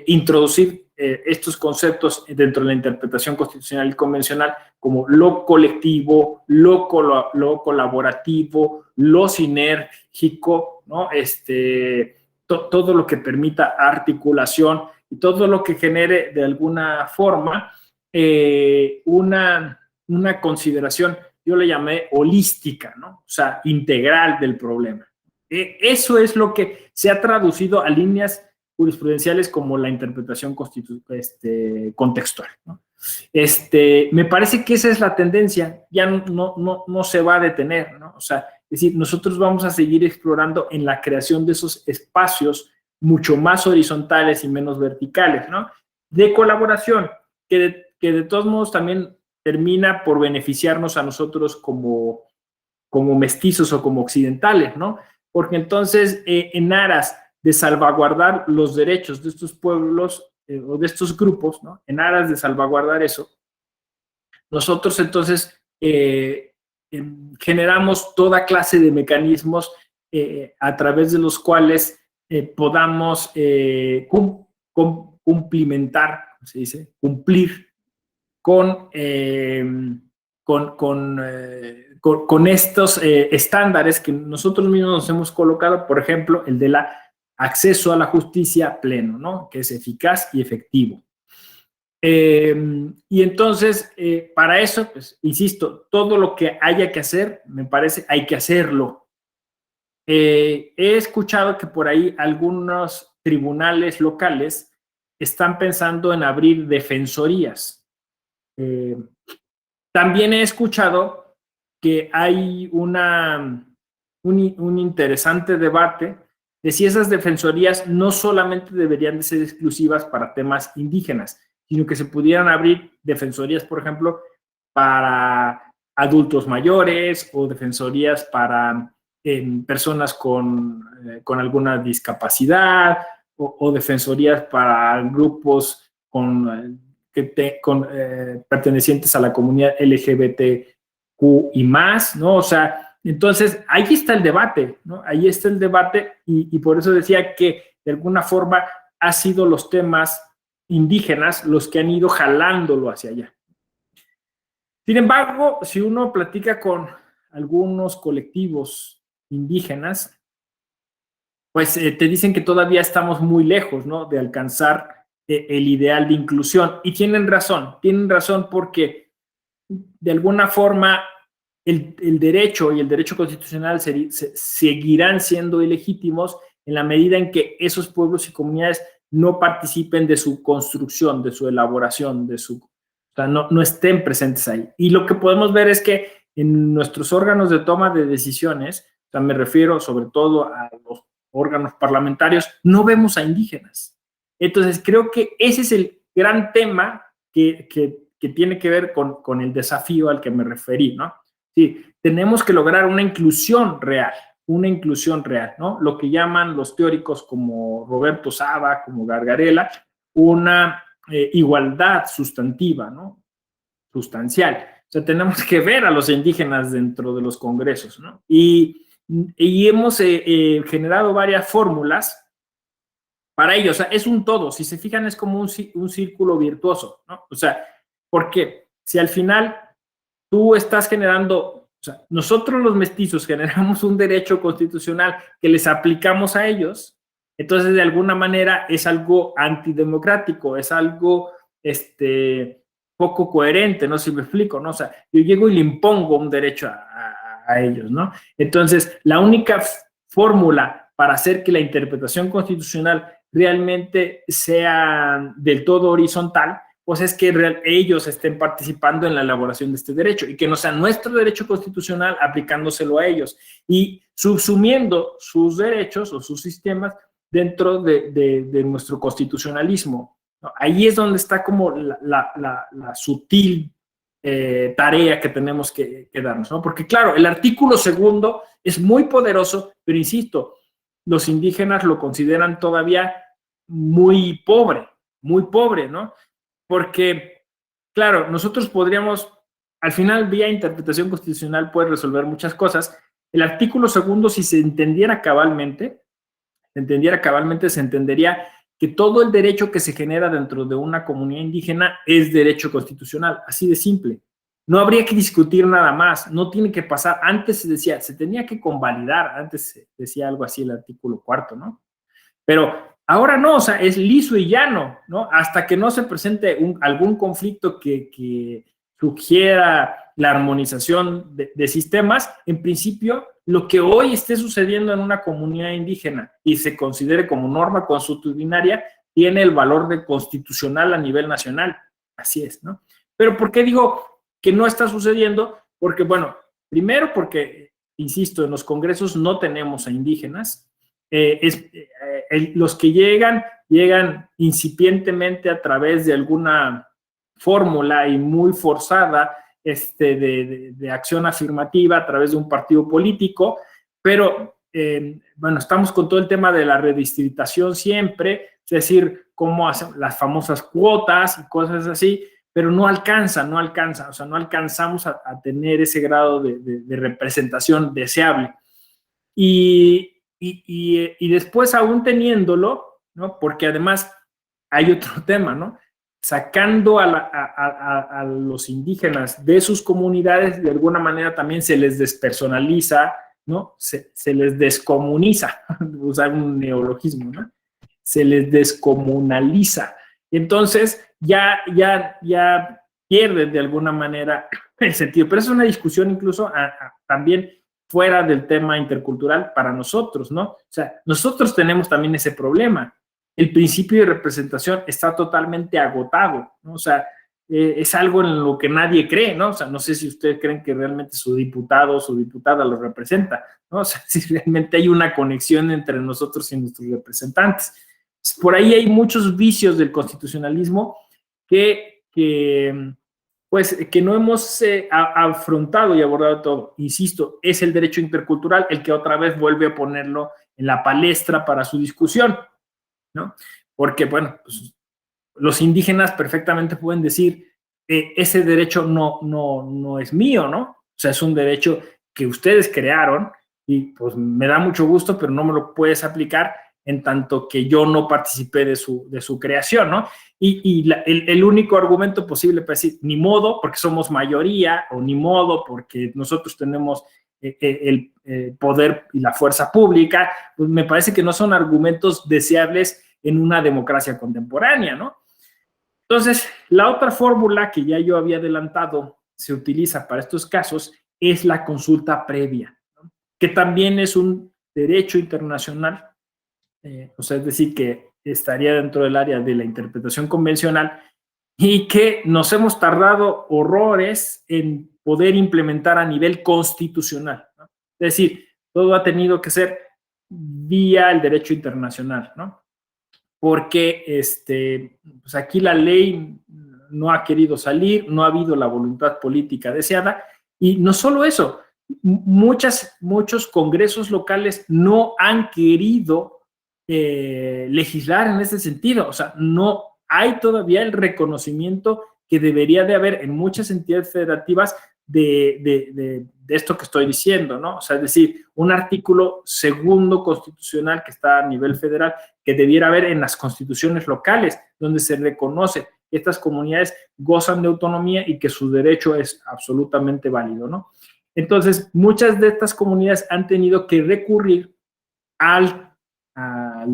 introducir estos conceptos dentro de la interpretación constitucional y convencional como lo colectivo, lo colaborativo, lo sinérgico, ¿no? Todo lo que permita articulación y todo lo que genere de alguna forma una consideración, yo le llamé holística, ¿no? O sea, integral del problema. Eso es lo que se ha traducido a líneas jurisprudenciales como la interpretación contextual, ¿no? Me parece que esa es la tendencia, ya no se va a detener, ¿no? O sea, es decir, nosotros vamos a seguir explorando en la creación de esos espacios mucho más horizontales y menos verticales, ¿no? De colaboración, que de todos modos también termina por beneficiarnos a nosotros como mestizos o como occidentales, ¿no? Porque entonces, en aras de salvaguardar los derechos de estos pueblos o de estos grupos, ¿no? En aras de salvaguardar eso, nosotros entonces generamos toda clase de mecanismos a través de los cuales podamos cumplimentar, ¿cómo se dice? Cumplir con estos estándares que nosotros mismos nos hemos colocado, por ejemplo, el de la acceso a la justicia pleno, ¿no? Que es eficaz y efectivo. Y entonces, para eso, pues, insisto, todo lo que haya que hacer, me parece, hay que hacerlo. He escuchado que por ahí algunos tribunales locales están pensando en abrir defensorías. También he escuchado que hay un interesante debate de si esas defensorías no solamente deberían de ser exclusivas para temas indígenas, sino que se pudieran abrir defensorías, por ejemplo, para adultos mayores o defensorías para personas con alguna discapacidad o defensorías para grupos pertenecientes a la comunidad LGBTQ y más, ¿no? O sea, entonces ahí está el debate, ¿no? Ahí está el debate y por eso decía que de alguna forma ha sido los temas indígenas los que han ido jalándolo hacia allá. Sin embargo, si uno platica con algunos colectivos indígenas, pues te dicen que todavía estamos muy lejos, ¿no? De alcanzar el ideal de inclusión. Y tienen razón porque de alguna forma el derecho y el derecho constitucional seguirán siendo ilegítimos en la medida en que esos pueblos y comunidades no participen de su construcción, de su elaboración, o sea, no estén presentes ahí. Y lo que podemos ver es que en nuestros órganos de toma de decisiones, o sea, me refiero sobre todo a los órganos parlamentarios, no vemos a indígenas. Entonces, creo que ese es el gran tema que tiene que ver con el desafío al que me referí, ¿no? Sí, tenemos que lograr una inclusión real, ¿no? Lo que llaman los teóricos como Roberto Saba, como Gargarella, una igualdad sustantiva, ¿no? Sustancial. O sea, tenemos que ver a los indígenas dentro de los congresos, ¿no? Y hemos generado varias fórmulas para ellos, o sea, es un todo. Si se fijan, es como un círculo virtuoso, ¿no? O sea, porque si al final tú estás generando, o sea, nosotros los mestizos generamos un derecho constitucional que les aplicamos a ellos, entonces de alguna manera es algo antidemocrático, es algo poco coherente, no sé si me explico, ¿no? O sea, yo llego y le impongo un derecho a ellos, ¿no? Entonces, la única fórmula para hacer que la interpretación constitucional realmente sea del todo horizontal, pues es que ellos estén participando en la elaboración de este derecho y que no sea nuestro derecho constitucional aplicándoselo a ellos y subsumiendo sus derechos o sus sistemas dentro de nuestro constitucionalismo, ¿no? Ahí es donde está como la sutil tarea que tenemos que darnos, ¿no? Porque claro, el artículo segundo es muy poderoso, pero insisto, los indígenas lo consideran todavía muy pobre, ¿no? Porque, claro, nosotros podríamos, al final, vía interpretación constitucional, puede resolver muchas cosas. El artículo segundo, si se entendiera cabalmente, se entendería que todo el derecho que se genera dentro de una comunidad indígena es derecho constitucional, así de simple. No habría que discutir nada más, no tiene que pasar. Antes se decía, se tenía que convalidar, antes se decía algo así el artículo cuarto, ¿no? Pero ahora no, o sea, es liso y llano, ¿no? Hasta que no se presente algún conflicto que sugiera la armonización de sistemas, en principio, lo que hoy esté sucediendo en una comunidad indígena y se considere como norma consuetudinaria, tiene el valor de constitucional a nivel nacional. Así es, ¿no? Pero ¿por qué digo que no está sucediendo? Porque, bueno, primero porque, insisto, en los congresos no tenemos a indígenas. Los que llegan incipientemente a través de alguna fórmula y muy forzada de acción afirmativa a través de un partido político, pero bueno, estamos con todo el tema de la redistritación siempre, es decir, cómo hacen las famosas cuotas y cosas así, pero no alcanza, o sea, no alcanzamos a tener ese grado de representación deseable. Y después, aún teniéndolo, ¿no? Porque además hay otro tema, ¿no? Sacando a los indígenas de sus comunidades, de alguna manera también se les despersonaliza, ¿no? Se les descomuniza, usar un neologismo, ¿no? Se les descomunaliza. Entonces, ya pierden de alguna manera el sentido. Pero es una discusión incluso también fuera del tema intercultural para nosotros, ¿no? O sea, nosotros tenemos también ese problema. El principio de representación está totalmente agotado, ¿no? O sea, es algo en lo que nadie cree, ¿no? O sea, no sé si ustedes creen que realmente su diputado o su diputada lo representa, ¿no? O sea, si realmente hay una conexión entre nosotros y nuestros representantes. Por ahí hay muchos vicios del constitucionalismo que no hemos afrontado y abordado todo. Insisto, es el derecho intercultural el que otra vez vuelve a ponerlo en la palestra para su discusión, ¿no? Porque, bueno, pues, los indígenas perfectamente pueden decir, ese derecho no es mío, ¿no? O sea, es un derecho que ustedes crearon y pues me da mucho gusto, pero no me lo puedes aplicar en tanto que yo no participé de su creación, ¿no? Y el único argumento posible para decir, ni modo, porque somos mayoría, o ni modo, porque nosotros tenemos el poder y la fuerza pública, pues me parece que no son argumentos deseables en una democracia contemporánea, ¿no? Entonces, la otra fórmula que ya yo había adelantado se utiliza para estos casos es la consulta previa, ¿no? Que también es un derecho internacional, o sea, es decir, que estaría dentro del área de la interpretación convencional y que nos hemos tardado horrores en poder implementar a nivel constitucional, ¿no? Es decir, todo ha tenido que ser vía el derecho internacional, ¿no? Porque pues aquí la ley no ha querido salir, no ha habido la voluntad política deseada, y no solo eso, muchos congresos locales no han querido legislar en ese sentido, o sea, no hay todavía el reconocimiento que debería de haber en muchas entidades federativas de esto que estoy diciendo, ¿no? O sea, es decir, un artículo segundo constitucional que está a nivel federal, que debiera haber en las constituciones locales, donde se reconoce que estas comunidades gozan de autonomía y que su derecho es absolutamente válido, ¿no? Entonces, muchas de estas comunidades han tenido que recurrir al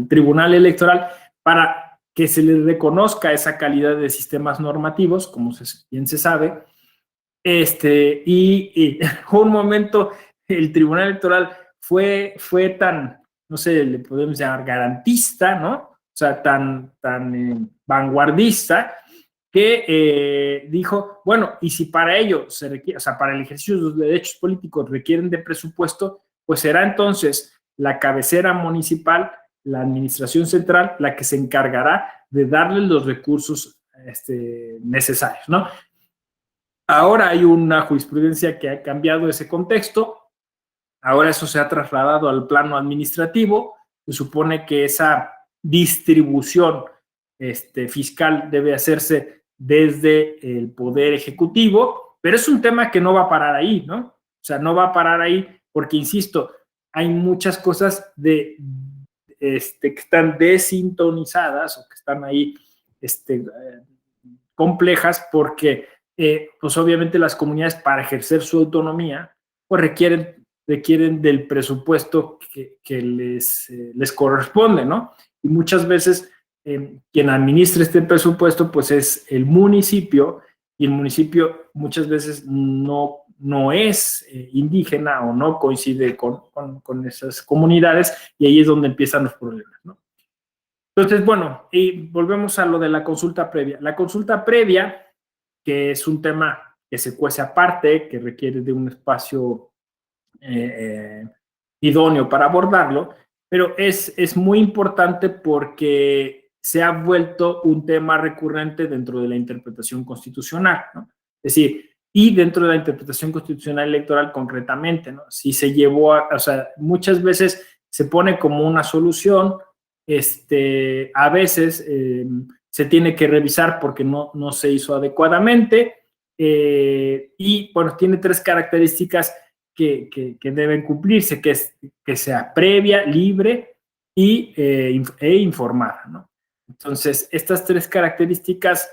Tribunal Electoral para que se les reconozca esa calidad de sistemas normativos, como bien se sabe. Y un momento el Tribunal Electoral fue tan, no sé, le podemos llamar garantista, ¿no? O sea, tan vanguardista, que dijo, bueno, y si para ello se requiere, o sea, para el ejercicio de los derechos políticos requieren de presupuesto, pues será entonces la cabecera municipal, la administración central, la que se encargará de darle los recursos necesarios, ¿no? Ahora hay una jurisprudencia que ha cambiado ese contexto. Ahora eso se ha trasladado al plano administrativo. Se supone que esa distribución fiscal debe hacerse desde el Poder Ejecutivo, pero es un tema que no va a parar ahí, ¿no? O sea, no va a parar ahí porque, insisto, hay muchas cosas que están desintonizadas o que están ahí complejas porque, pues obviamente las comunidades para ejercer su autonomía, pues requieren del presupuesto que les corresponde, ¿no? Y muchas veces quien administra este presupuesto, pues es el municipio, y el municipio muchas veces no es indígena o no coincide con esas comunidades, y ahí es donde empiezan los problemas, ¿no? Entonces, bueno, y volvemos a lo de la consulta previa. La consulta previa, que es un tema que se cuece aparte, que requiere de un espacio idóneo para abordarlo, pero es muy importante porque se ha vuelto un tema recurrente dentro de la interpretación constitucional, ¿no? Es decir, y dentro de la interpretación constitucional electoral concretamente, ¿no? Si se llevó o sea, muchas veces se pone como una solución, a veces se tiene que revisar porque no se hizo adecuadamente, y bueno, tiene tres características que deben cumplirse, que sea previa, libre e informada, ¿no? Entonces, estas tres características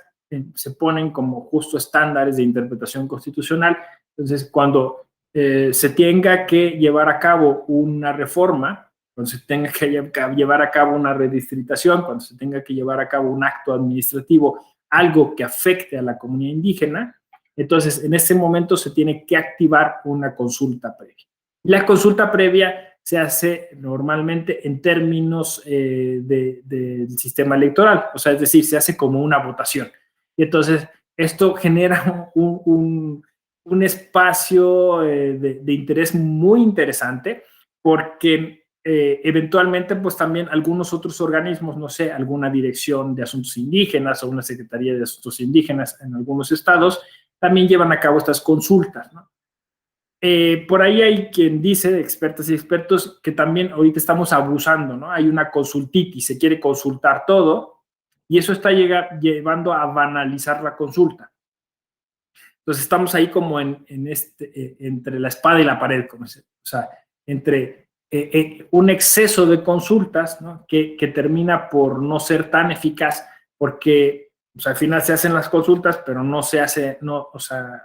se ponen como justo estándares de interpretación constitucional. Entonces, cuando se tenga que llevar a cabo una reforma, cuando se tenga que llevar a cabo una redistritación, cuando se tenga que llevar a cabo un acto administrativo, algo que afecte a la comunidad indígena, entonces en ese momento se tiene que activar una consulta previa. La consulta previa se hace normalmente en términos del sistema electoral, o sea, es decir, se hace como una votación. Y entonces esto genera un espacio de interés muy interesante, porque eventualmente pues también algunos otros organismos, no sé, alguna dirección de asuntos indígenas o una secretaría de asuntos indígenas en algunos estados, también llevan a cabo estas consultas, ¿no? Por ahí hay quien dice, expertas y expertos, que también ahorita estamos abusando, ¿no? Hay una consultitis, se quiere consultar todo, y eso está llevando a banalizar la consulta. Entonces estamos ahí como entre la espada y la pared, o sea, entre un exceso de consultas, ¿no? que termina por no ser tan eficaz, porque o sea, al final se hacen las consultas, pero no se hace, no, o sea,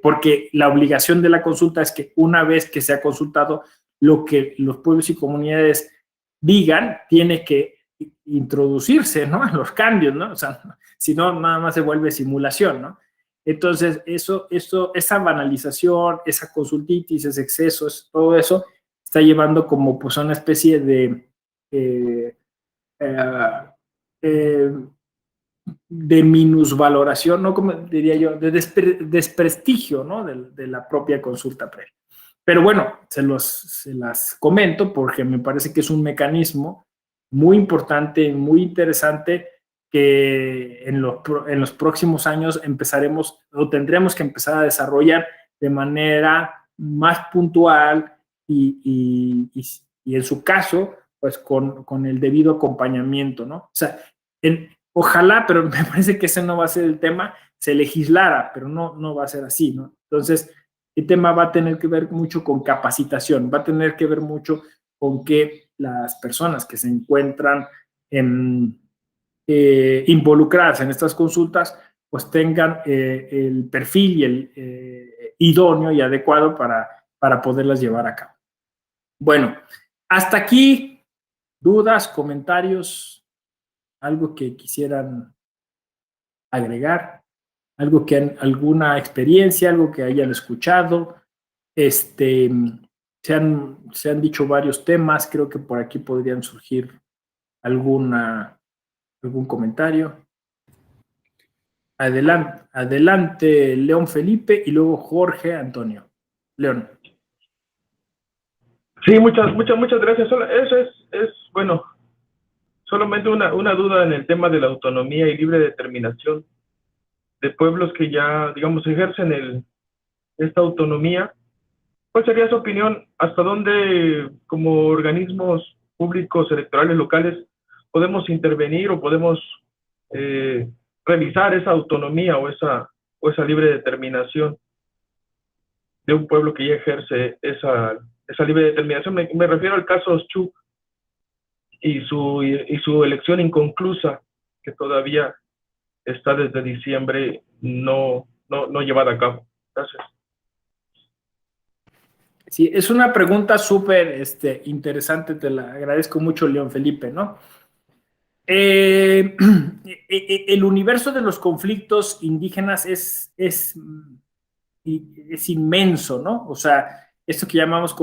porque la obligación de la consulta es que una vez que se ha consultado, lo que los pueblos y comunidades digan tiene que introducirse, ¿no? En los cambios, ¿no? O sea, si no, nada más se vuelve simulación, ¿no? Entonces, esa banalización, esa consultitis, ese exceso, todo eso, está llevando como pues a una especie de de minusvaloración, ¿no? Como diría yo, de desprestigio, ¿no? De la propia consulta previa. Pero bueno, se las comento porque me parece que es un mecanismo muy importante, muy interesante, que en los próximos años empezaremos o tendremos que empezar a desarrollar de manera más puntual y en su caso, pues con el debido acompañamiento, ¿no? O sea, ojalá, pero me parece que ese no va a ser el tema, se legislara, pero no va a ser así, ¿no? Entonces, el tema va a tener que ver mucho con capacitación, va a tener que ver mucho con que las personas que se encuentran involucradas en estas consultas, pues tengan el perfil y el idóneo y adecuado para poderlas llevar a cabo. Bueno, hasta aquí, dudas, comentarios, algo que quisieran agregar, alguna experiencia, algo que hayan escuchado. Se han dicho varios temas, creo que por aquí podrían surgir algún comentario. Adelante, León Felipe y luego Jorge Antonio. León. Sí, muchas gracias. Eso es bueno, solamente una duda en el tema de la autonomía y libre determinación de pueblos que ya, digamos, ejercen esta autonomía. ¿Cuál sería su opinión? ¿Hasta dónde, como organismos públicos electorales locales, podemos intervenir o podemos revisar esa autonomía o esa libre determinación de un pueblo que ya ejerce esa libre determinación? Me refiero al caso Chu y su elección inconclusa, que todavía está desde diciembre no llevada a cabo. Gracias. Sí, es una pregunta súper interesante, te la agradezco mucho, León Felipe, ¿no? El universo de los conflictos indígenas es inmenso, ¿no? O sea, esto que llamamos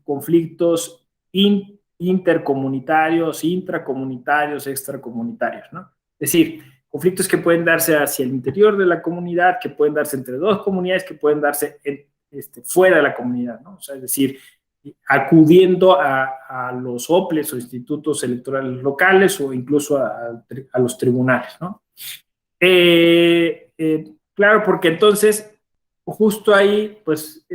conflictos intercomunitarios, intracomunitarios, extracomunitarios, ¿no? Es decir, conflictos que pueden darse hacia el interior de la comunidad, que pueden darse entre dos comunidades, que pueden darse fuera de la comunidad, ¿no? O sea, es decir, acudiendo a los OPLES o institutos electorales locales o incluso a los tribunales, ¿no? Claro, porque entonces justo ahí, pues,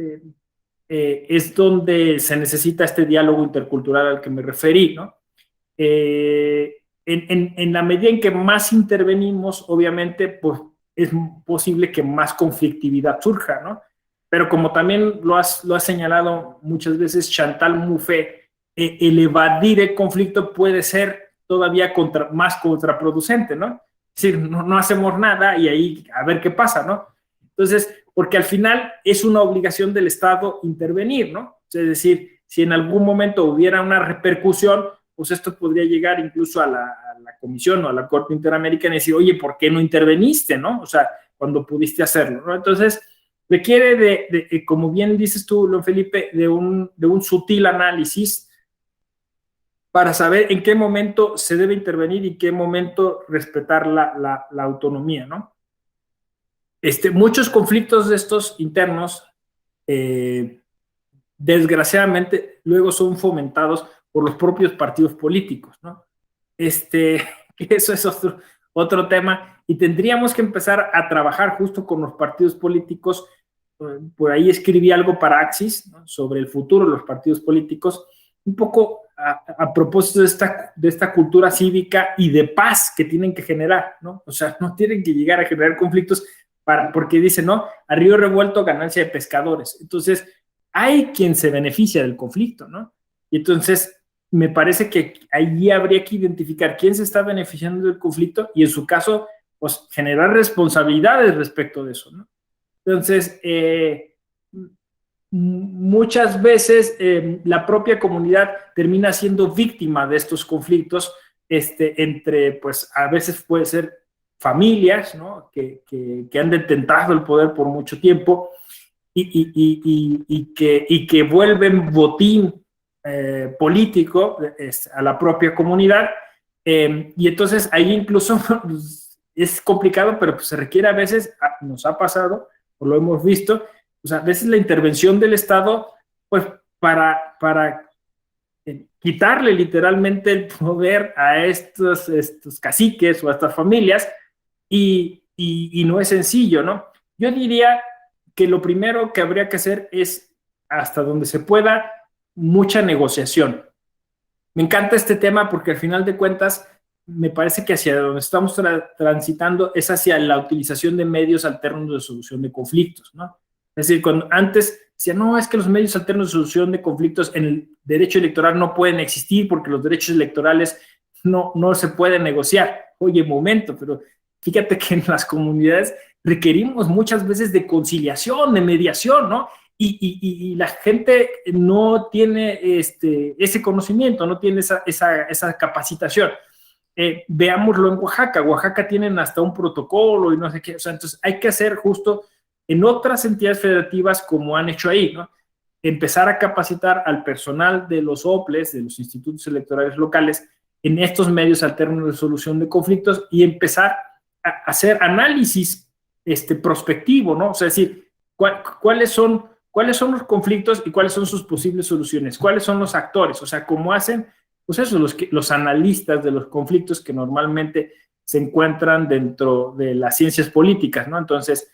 es donde se necesita este diálogo intercultural al que me referí, ¿no? En la medida en que más intervenimos, obviamente, pues es posible que más conflictividad surja, ¿no? Pero como también lo has señalado muchas veces Chantal Mouffe, el evadir el conflicto puede ser todavía más contraproducente, ¿no? Es decir, no hacemos nada y ahí a ver qué pasa, ¿no? Entonces, porque al final es una obligación del Estado intervenir, ¿no? Es decir, si en algún momento hubiera una repercusión, pues esto podría llegar incluso a la Comisión o a la Corte Interamericana y decir, oye, ¿por qué no interveniste, no? O sea, cuando pudiste hacerlo, ¿no? Entonces, requiere como bien dices tú, León Felipe, de un sutil análisis para saber en qué momento se debe intervenir y en qué momento respetar la autonomía, ¿no? Muchos conflictos de estos internos, desgraciadamente, luego son fomentados por los propios partidos políticos, ¿no? Eso es otro tema, y tendríamos que empezar a trabajar justo con los partidos políticos. Por ahí escribí algo para Axis, ¿no?, sobre el futuro de los partidos políticos, un poco a propósito de esta cultura cívica y de paz que tienen que generar, ¿no? O sea, no tienen que llegar a generar conflictos porque dicen, ¿no? A río revuelto, ganancia de pescadores. Entonces, hay quien se beneficia del conflicto, ¿no? Y entonces, me parece que allí habría que identificar quién se está beneficiando del conflicto y en su caso, pues generar responsabilidades respecto de eso, ¿no? Entonces, muchas veces la propia comunidad termina siendo víctima de estos conflictos entre, pues a veces puede ser familias, ¿no?, que han detentado el poder por mucho tiempo y que vuelven botín político a la propia comunidad, y entonces ahí incluso es complicado, pero pues se requiere a veces, nos ha pasado, o lo hemos visto, o sea, a veces la intervención del Estado, pues para quitarle literalmente el poder a estos caciques o a estas familias, y no es sencillo, ¿no? Yo diría que lo primero que habría que hacer es, hasta donde se pueda, mucha negociación. Me encanta este tema porque al final de cuentas me parece que hacia donde estamos transitando es hacia la utilización de medios alternos de solución de conflictos, ¿no? Es decir, cuando antes decía, no, es que los medios alternos de solución de conflictos en el derecho electoral no pueden existir porque los derechos electorales no se pueden negociar. Oye, momento, pero fíjate que en las comunidades requerimos muchas veces de conciliación, de mediación, ¿no? Y la gente no tiene ese conocimiento, no tiene esa capacitación. Veámoslo en Oaxaca. Oaxaca tienen hasta un protocolo y no sé qué. O sea, entonces hay que hacer justo en otras entidades federativas como han hecho ahí, ¿no? Empezar a capacitar al personal de los OPLES, de los institutos electorales locales, en estos medios alternos de solución de conflictos y empezar a hacer análisis prospectivo, ¿no? O sea, decir, ¿cuáles son los conflictos y cuáles son sus posibles soluciones? ¿Cuáles son los actores? O sea, ¿cómo hacen? Pues eso, los analistas de los conflictos que normalmente se encuentran dentro de las ciencias políticas, ¿no? Entonces,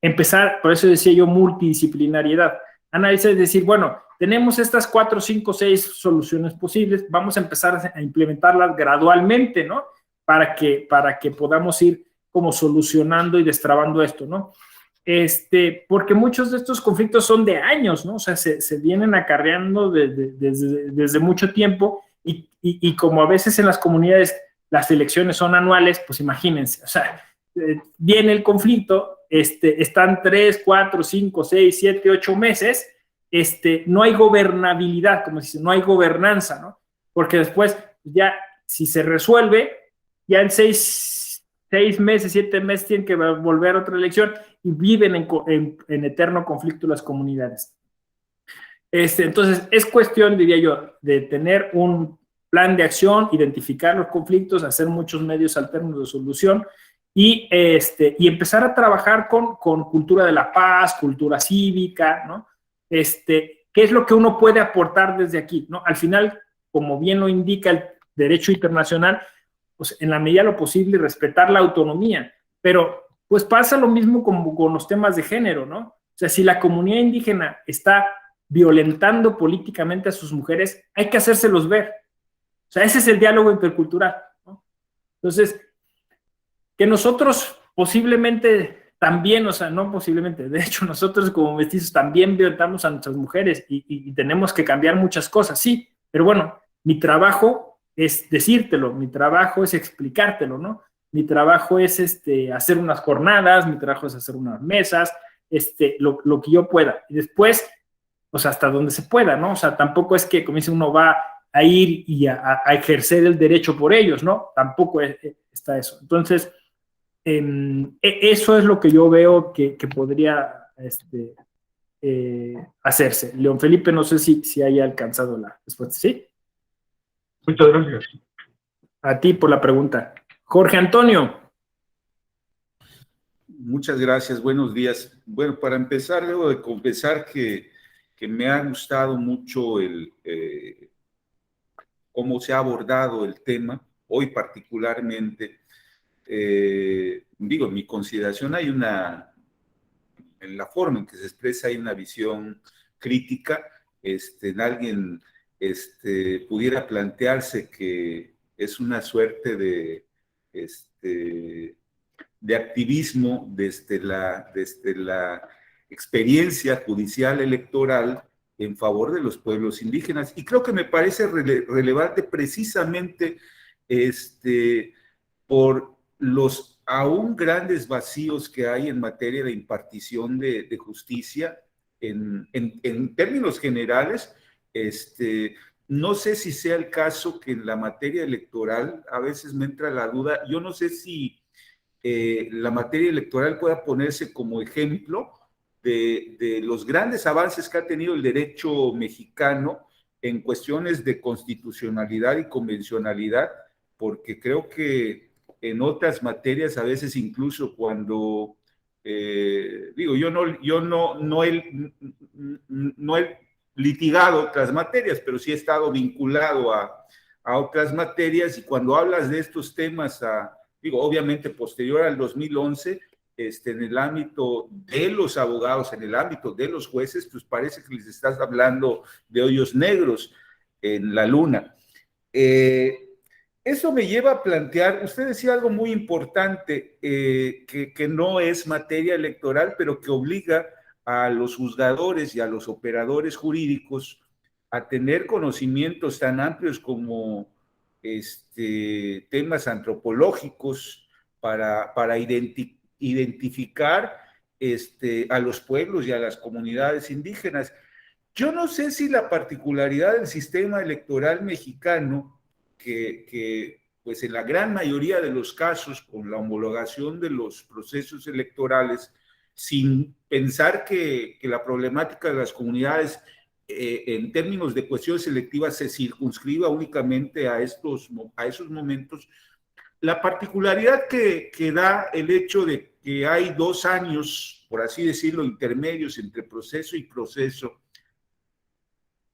empezar, por eso decía yo, multidisciplinariedad. Analizar es decir, bueno, tenemos estas 4, 5, 6 soluciones posibles, vamos a empezar a implementarlas gradualmente, ¿no? Para que podamos ir como solucionando y destrabando esto, ¿no? Porque muchos de estos conflictos son de años, ¿no? O sea, se vienen acarreando desde mucho tiempo y como a veces en las comunidades las elecciones son anuales, pues imagínense, o sea, viene el conflicto, están 3, 4, 5, 6, 7, 8 meses, no hay gobernabilidad, como se dice, no hay gobernanza, ¿no? Porque después ya, si se resuelve, ya en 6 meses, 7 meses tienen que volver a otra elección y viven en eterno conflicto las comunidades. Entonces, es cuestión, diría yo, de tener un plan de acción, identificar los conflictos, hacer muchos medios alternos de solución y empezar a trabajar con cultura de la paz, cultura cívica, ¿no? ¿Qué es lo que uno puede aportar desde aquí, ¿no? Al final, como bien lo indica el derecho internacional, pues en la medida de lo posible respetar la autonomía, pero pues pasa lo mismo con los temas de género, ¿no? O sea, si la comunidad indígena está violentando políticamente a sus mujeres, hay que hacérselos ver. O sea, ese es el diálogo intercultural, ¿no? Entonces, que nosotros posiblemente también, o sea, no posiblemente, de hecho nosotros como mestizos también violentamos a nuestras mujeres y tenemos que cambiar muchas cosas, sí, pero bueno, mi trabajo es decírtelo, mi trabajo es explicártelo, ¿no? Mi trabajo es hacer unas jornadas, mi trabajo es hacer unas mesas, lo que yo pueda. Y después, o sea, hasta donde se pueda, ¿no? O sea, tampoco es que, como dice, uno va a ir y a ejercer el derecho por ellos, ¿no? Tampoco está eso. Entonces, eso es lo que yo veo que podría hacerse. León Felipe, no sé si haya alcanzado la respuesta, ¿sí? Muchas gracias. A ti por la pregunta. Jorge Antonio. Muchas gracias, buenos días. Bueno, para empezar, debo de confesar que me ha gustado mucho cómo se ha abordado el tema, hoy particularmente. Digo, en mi consideración en la forma en que se expresa hay una visión crítica. En alguien pudiera plantearse que es una suerte de activismo desde la experiencia judicial electoral en favor de los pueblos indígenas. Y creo que me parece relevante precisamente por los aún grandes vacíos que hay en materia de impartición de justicia en términos generales. No sé si sea el caso que en la materia electoral a veces me entra la duda. Yo no sé si la materia electoral pueda ponerse como ejemplo de los grandes avances que ha tenido el derecho mexicano en cuestiones de constitucionalidad y convencionalidad, porque creo que en otras materias a veces incluso cuando digo, yo no he litigado otras materias, pero sí he estado vinculado a otras materias, y cuando hablas de estos temas digo, obviamente posterior al 2011, en el ámbito de los abogados, en el ámbito de los jueces, pues parece que les estás hablando de hoyos negros en la luna. eso me lleva a plantear, usted decía algo muy importante, que no es materia electoral, pero que obliga a los juzgadores y a los operadores jurídicos a tener conocimientos tan amplios como temas antropológicos para identificar a los pueblos y a las comunidades indígenas. Yo no sé si la particularidad del sistema electoral mexicano, pues en la gran mayoría de los casos, con la homologación de los procesos electorales, sin pensar que la problemática de las comunidades en términos de cuestiones selectivas se circunscriba únicamente a esos momentos, la particularidad que da el hecho de que hay 2 años, por así decirlo, intermedios entre proceso y proceso,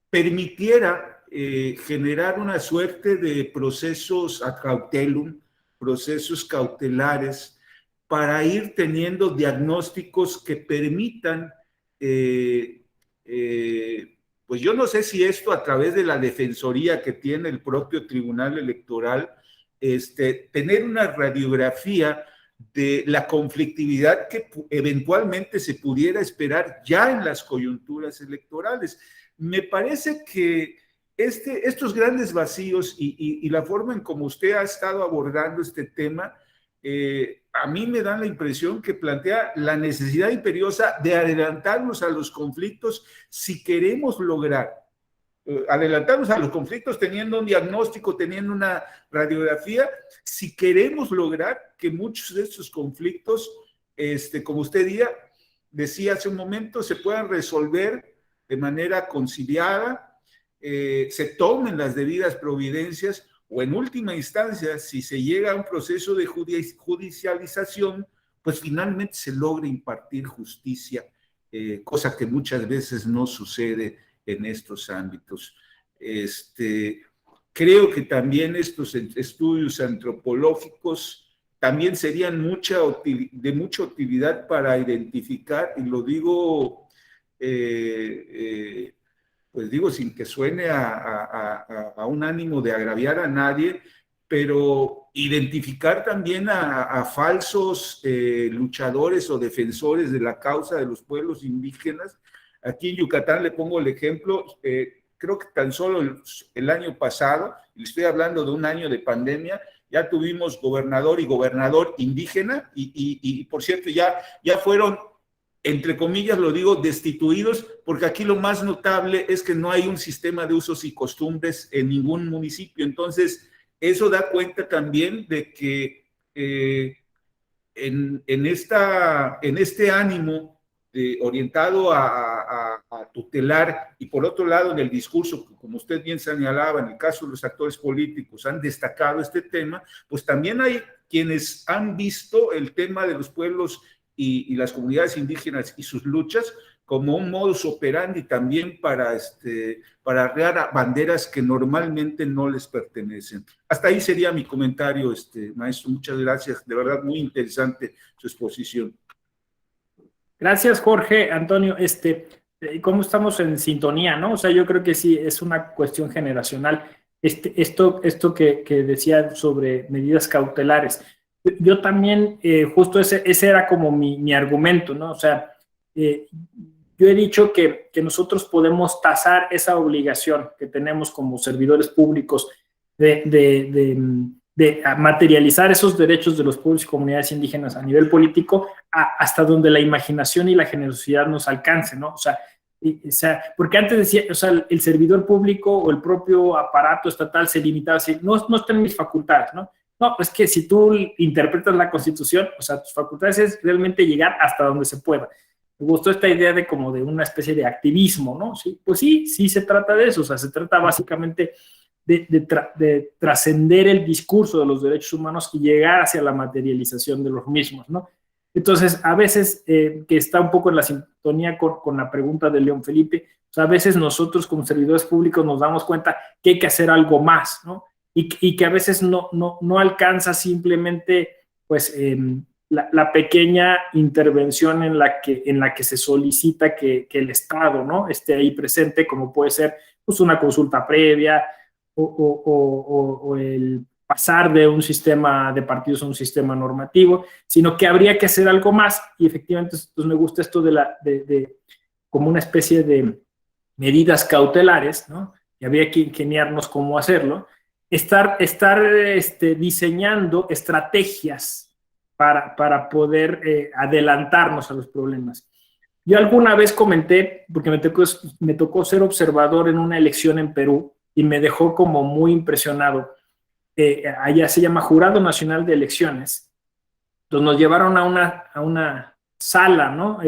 permitiera generar una suerte de procesos ad cautelum, procesos cautelares, para ir teniendo diagnósticos que permitan, pues yo no sé si esto a través de la defensoría que tiene el propio Tribunal Electoral, tener una radiografía de la conflictividad que eventualmente se pudiera esperar ya en las coyunturas electorales. Me parece que estos grandes vacíos y la forma en como usted ha estado abordando este tema, a mí me da la impresión que plantea la necesidad imperiosa de adelantarnos a los conflictos si queremos lograr adelantarnos a los conflictos teniendo un diagnóstico, teniendo una radiografía, si queremos lograr que muchos de estos conflictos, como usted decía hace un momento, se puedan resolver de manera conciliada, se tomen las debidas providencias, o en última instancia, si se llega a un proceso de judicialización, pues finalmente se logra impartir justicia, cosa que muchas veces no sucede en estos ámbitos. Creo que también estos estudios antropológicos también serían de mucha utilidad para identificar, y lo digo, pues digo sin que suene a un ánimo de agraviar a nadie, pero identificar también a falsos luchadores o defensores de la causa de los pueblos indígenas. Aquí en Yucatán le pongo el ejemplo, creo que tan solo el año pasado, y estoy hablando de un año de pandemia, ya tuvimos gobernador y gobernador indígena, y por cierto, ya fueron, entre comillas lo digo, destituidos, porque aquí lo más notable es que no hay un sistema de usos y costumbres en ningún municipio. Entonces, eso da cuenta también de que en este ánimo orientado a tutelar, y por otro lado en el discurso, como usted bien señalaba, en el caso de los actores políticos han destacado este tema, pues también hay quienes han visto el tema de los pueblos y las comunidades indígenas y sus luchas como un modus operandi también para arrear banderas que normalmente no les pertenecen. Hasta ahí sería mi comentario, maestro. Muchas gracias. De verdad, muy interesante su exposición. Gracias, Jorge. Antonio, ¿cómo estamos en sintonía, no? O sea, yo creo que sí, es una cuestión generacional. Esto que decía sobre medidas cautelares. Yo también, justo ese era como mi argumento, ¿no? O sea, yo he dicho que nosotros podemos tasar esa obligación que tenemos como servidores públicos de materializar esos derechos de los pueblos y comunidades indígenas a nivel político hasta donde la imaginación y la generosidad nos alcance, ¿no? O sea, porque antes decía, o sea, el servidor público o el propio aparato estatal se limitaba a decir, no está en mis facultades, ¿no? No, es que si tú interpretas la Constitución, o sea, tus facultades es realmente llegar hasta donde se pueda. Me gustó esta idea de como de una especie de activismo, ¿no? Sí, pues sí se trata de eso, o sea, se trata básicamente de trascender el discurso de los derechos humanos y llegar hacia la materialización de los mismos, ¿no? Entonces, a veces, que está un poco en la sintonía con la pregunta de León Felipe, o sea, a veces nosotros como servidores públicos nos damos cuenta que hay que hacer algo más, ¿no? Y que a veces no alcanza simplemente, pues, la pequeña intervención en la que se solicita que el Estado, ¿no?, esté ahí presente, como puede ser, pues, una consulta previa, o el pasar de un sistema de partidos a un sistema normativo, sino que habría que hacer algo más, y efectivamente pues me gusta esto de como una especie de medidas cautelares, ¿no? Y habría que ingeniarnos cómo hacerlo, estar diseñando estrategias para poder adelantarnos a los problemas. Yo alguna vez comenté, porque me tocó ser observador en una elección en Perú y me dejó como muy impresionado. Allá se llama Jurado Nacional de Elecciones. Entonces nos llevaron a una sala, ¿no?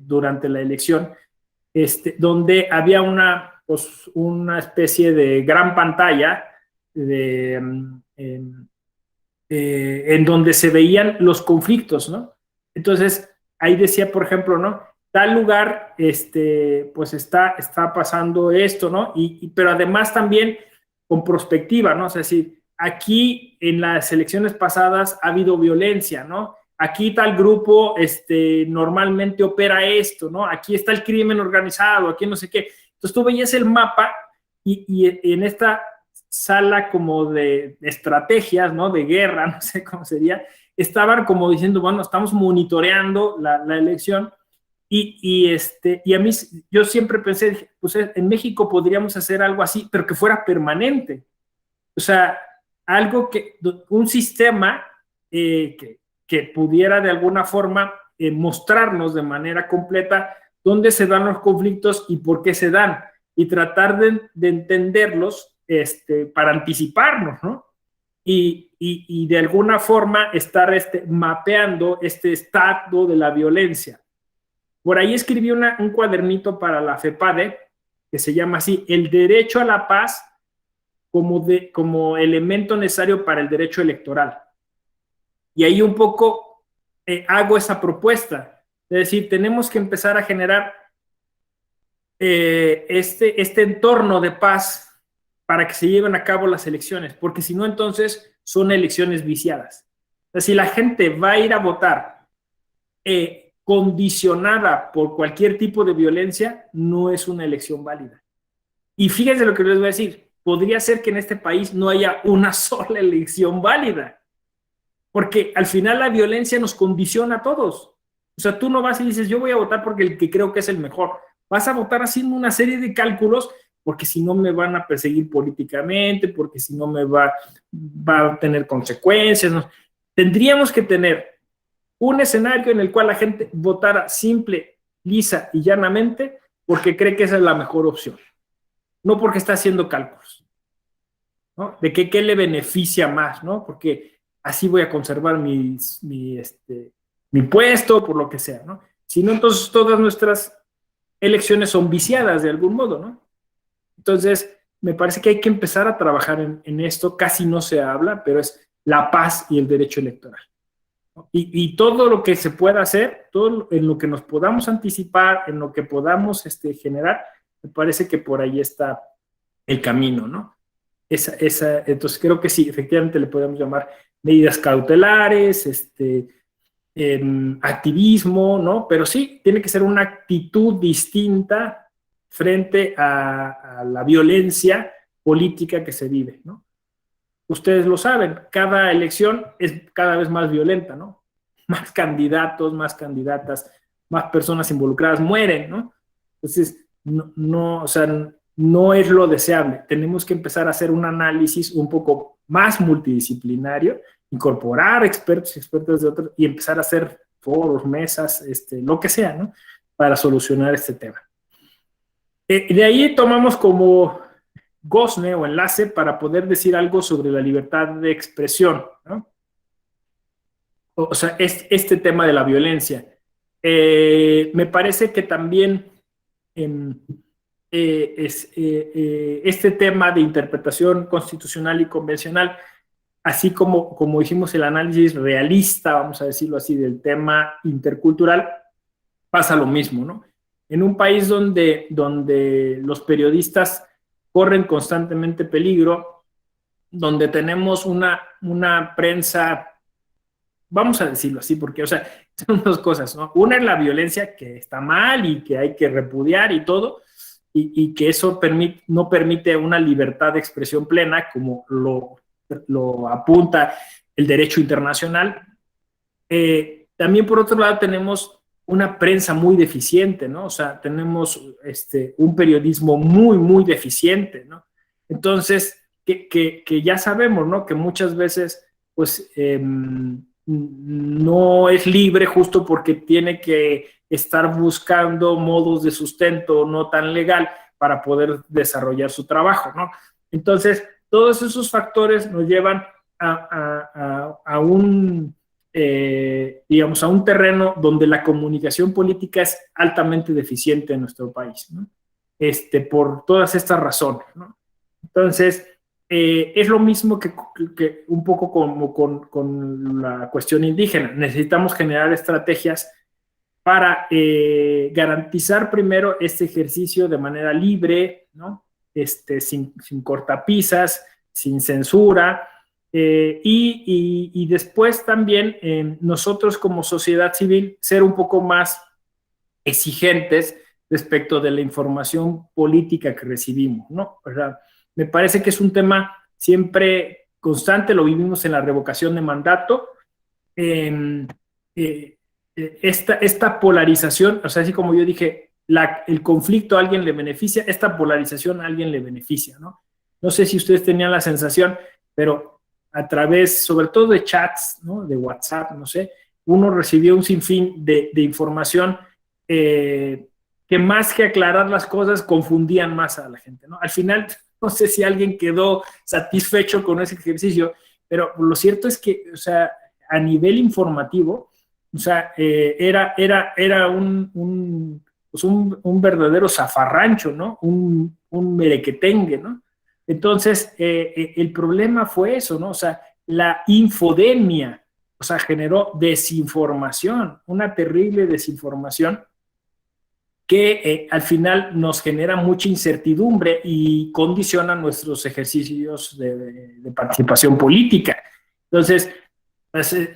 Durante la elección, donde había pues, una especie de gran pantalla en donde se veían los conflictos, ¿no? Entonces, ahí decía, por ejemplo, ¿no? Tal lugar, pues está pasando esto, ¿no? Pero además también con perspectiva, ¿no? O sea, si aquí en las elecciones pasadas ha habido violencia, ¿no? Aquí tal grupo normalmente opera esto, ¿no? Aquí está el crimen organizado, aquí no sé qué. Entonces tú veías el mapa y en esta sala como de estrategias, ¿no? De guerra, no sé cómo sería, estaban como diciendo, bueno, estamos monitoreando la elección y a mí, yo siempre pensé, pues en México podríamos hacer algo así, pero que fuera permanente. O sea, un sistema que pudiera de alguna forma mostrarnos de manera completa dónde se dan los conflictos y por qué se dan, y tratar de entenderlos para anticiparnos, ¿no? Y de alguna forma estar mapeando este estado de la violencia. Por ahí escribí un cuadernito para la FEPADE que se llama así, el derecho a la paz como elemento necesario para el derecho electoral. Y ahí un poco hago esa propuesta, es decir, tenemos que empezar a generar este entorno de paz para que se lleven a cabo las elecciones, porque si no, entonces son elecciones viciadas. O sea, si la gente va a ir a votar condicionada por cualquier tipo de violencia, no es una elección válida. Y fíjense lo que les voy a decir, podría ser que en este país no haya una sola elección válida, porque al final la violencia nos condiciona a todos. O sea, tú no vas y dices, yo voy a votar porque el que creo que es el mejor. Vas a votar haciendo una serie de cálculos, porque si no me van a perseguir políticamente, porque si no me va a tener consecuencias, ¿no? Tendríamos que tener un escenario en el cual la gente votara simple, lisa y llanamente porque cree que esa es la mejor opción, no porque está haciendo cálculos, ¿no? De qué le beneficia más, ¿no? Porque así voy a conservar mi puesto, por lo que sea, ¿no? Si no, entonces todas nuestras elecciones son viciadas de algún modo, ¿no? Entonces, me parece que hay que empezar a trabajar en esto, casi no se habla, pero es la paz y el derecho electoral. Y todo lo que se pueda hacer, todo en lo que nos podamos anticipar, en lo que podamos generar, me parece que por ahí está el camino, ¿no? Entonces creo que sí, efectivamente le podemos llamar medidas cautelares, activismo, ¿no? Pero sí, tiene que ser una actitud distinta frente a la violencia política que se vive, ¿no? Ustedes lo saben, cada elección es cada vez más violenta, ¿no? Más candidatos, más candidatas, más personas involucradas mueren, ¿no? Entonces, o sea, no es lo deseable. Tenemos que empezar a hacer un análisis un poco más multidisciplinario, incorporar expertos y expertas de otros y empezar a hacer foros, mesas, lo que sea, ¿no? Para solucionar este tema. De ahí tomamos como gozne o enlace para poder decir algo sobre la libertad de expresión, ¿no? O sea, este tema de la violencia. Me parece que también este tema de interpretación constitucional y convencional, así como hicimos el análisis realista, vamos a decirlo así, del tema intercultural, pasa lo mismo, ¿no? En un país donde los periodistas corren constantemente peligro, donde tenemos una prensa, vamos a decirlo así, porque, o sea, son dos cosas, ¿no? Una es la violencia, que está mal y que hay que repudiar y todo, y que eso no permite una libertad de expresión plena como lo lo apunta el derecho internacional. También, por otro lado, tenemos una prensa muy deficiente, ¿no? O sea, tenemos un periodismo muy, muy deficiente, ¿no? Entonces, que ya sabemos, ¿no? Que muchas veces, pues, no es libre justo porque tiene que estar buscando modos de sustento no tan legal para poder desarrollar su trabajo, ¿no? Entonces, todos esos factores nos llevan a un, digamos, a un terreno donde la comunicación política es altamente deficiente en nuestro país, ¿no? Por todas estas razones, ¿no? Entonces, es lo mismo que un poco como con la cuestión indígena. Necesitamos generar estrategias para garantizar primero este ejercicio de manera libre, ¿no? Sin cortapisas, sin censura, y después también nosotros como sociedad civil ser un poco más exigentes respecto de la información política que recibimos, ¿no? O sea, me parece que es un tema siempre constante, lo vivimos en la revocación de mandato. Esta polarización, o sea, así como yo dije, el conflicto a alguien le beneficia, esta polarización a alguien le beneficia, ¿no? No sé si ustedes tenían la sensación, pero a través, sobre todo de chats, ¿no? De WhatsApp, no sé, uno recibió un sinfín de información que más que aclarar las cosas, confundían más a la gente, ¿no? Al final, no sé si alguien quedó satisfecho con ese ejercicio, pero lo cierto es que, o sea, a nivel informativo, o sea, era pues un verdadero zafarrancho, ¿no? Un merequetengue, ¿no? Entonces, el problema fue eso, ¿no? O sea, la infodemia, o sea, generó desinformación, una terrible desinformación que al final nos genera mucha incertidumbre y condiciona nuestros ejercicios de participación política. Entonces, pues,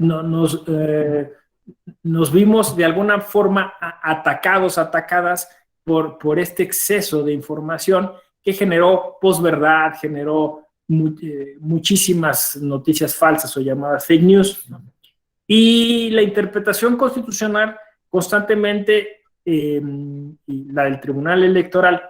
nos vimos de alguna forma atacadas por este exceso de información que generó posverdad, generó muchísimas noticias falsas o llamadas fake news, ¿no? Y la interpretación constitucional constantemente, y la del Tribunal Electoral,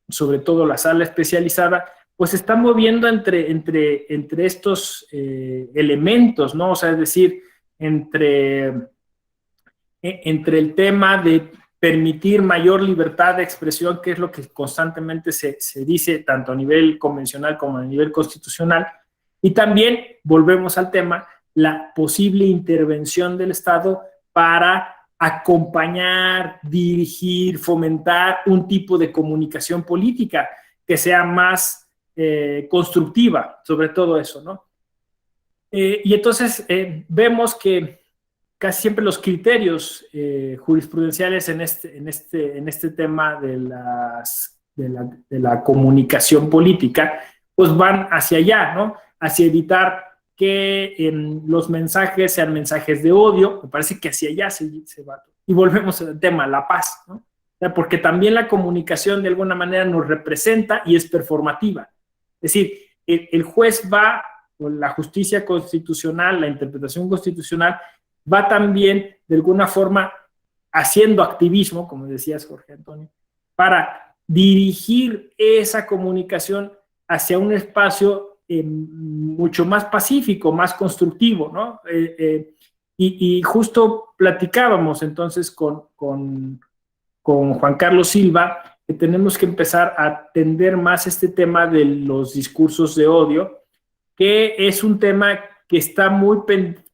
sobre todo la sala especializada, pues se está moviendo entre estos elementos, ¿no? O sea, es decir, entre el tema de permitir mayor libertad de expresión, que es lo que constantemente se dice tanto a nivel convencional como a nivel constitucional, y también, volvemos al tema, la posible intervención del Estado para acompañar, dirigir, fomentar un tipo de comunicación política que sea más constructiva, sobre todo eso, ¿no? Y entonces vemos que casi siempre los criterios jurisprudenciales en este tema de la comunicación política, pues van hacia allá, ¿no? Hacia evitar que los mensajes sean mensajes de odio. Me parece que hacia allá se va. Y volvemos al tema, la paz, ¿no? O sea, porque también la comunicación de alguna manera nos representa y es performativa. Es decir, el juez va, o la justicia constitucional, la interpretación constitucional, va también de alguna forma haciendo activismo, como decías, Jorge Antonio, para dirigir esa comunicación hacia un espacio mucho más pacífico, más constructivo, ¿no? Y justo platicábamos entonces con Juan Carlos Silva que tenemos que empezar a atender más este tema de los discursos de odio, que es un tema que está muy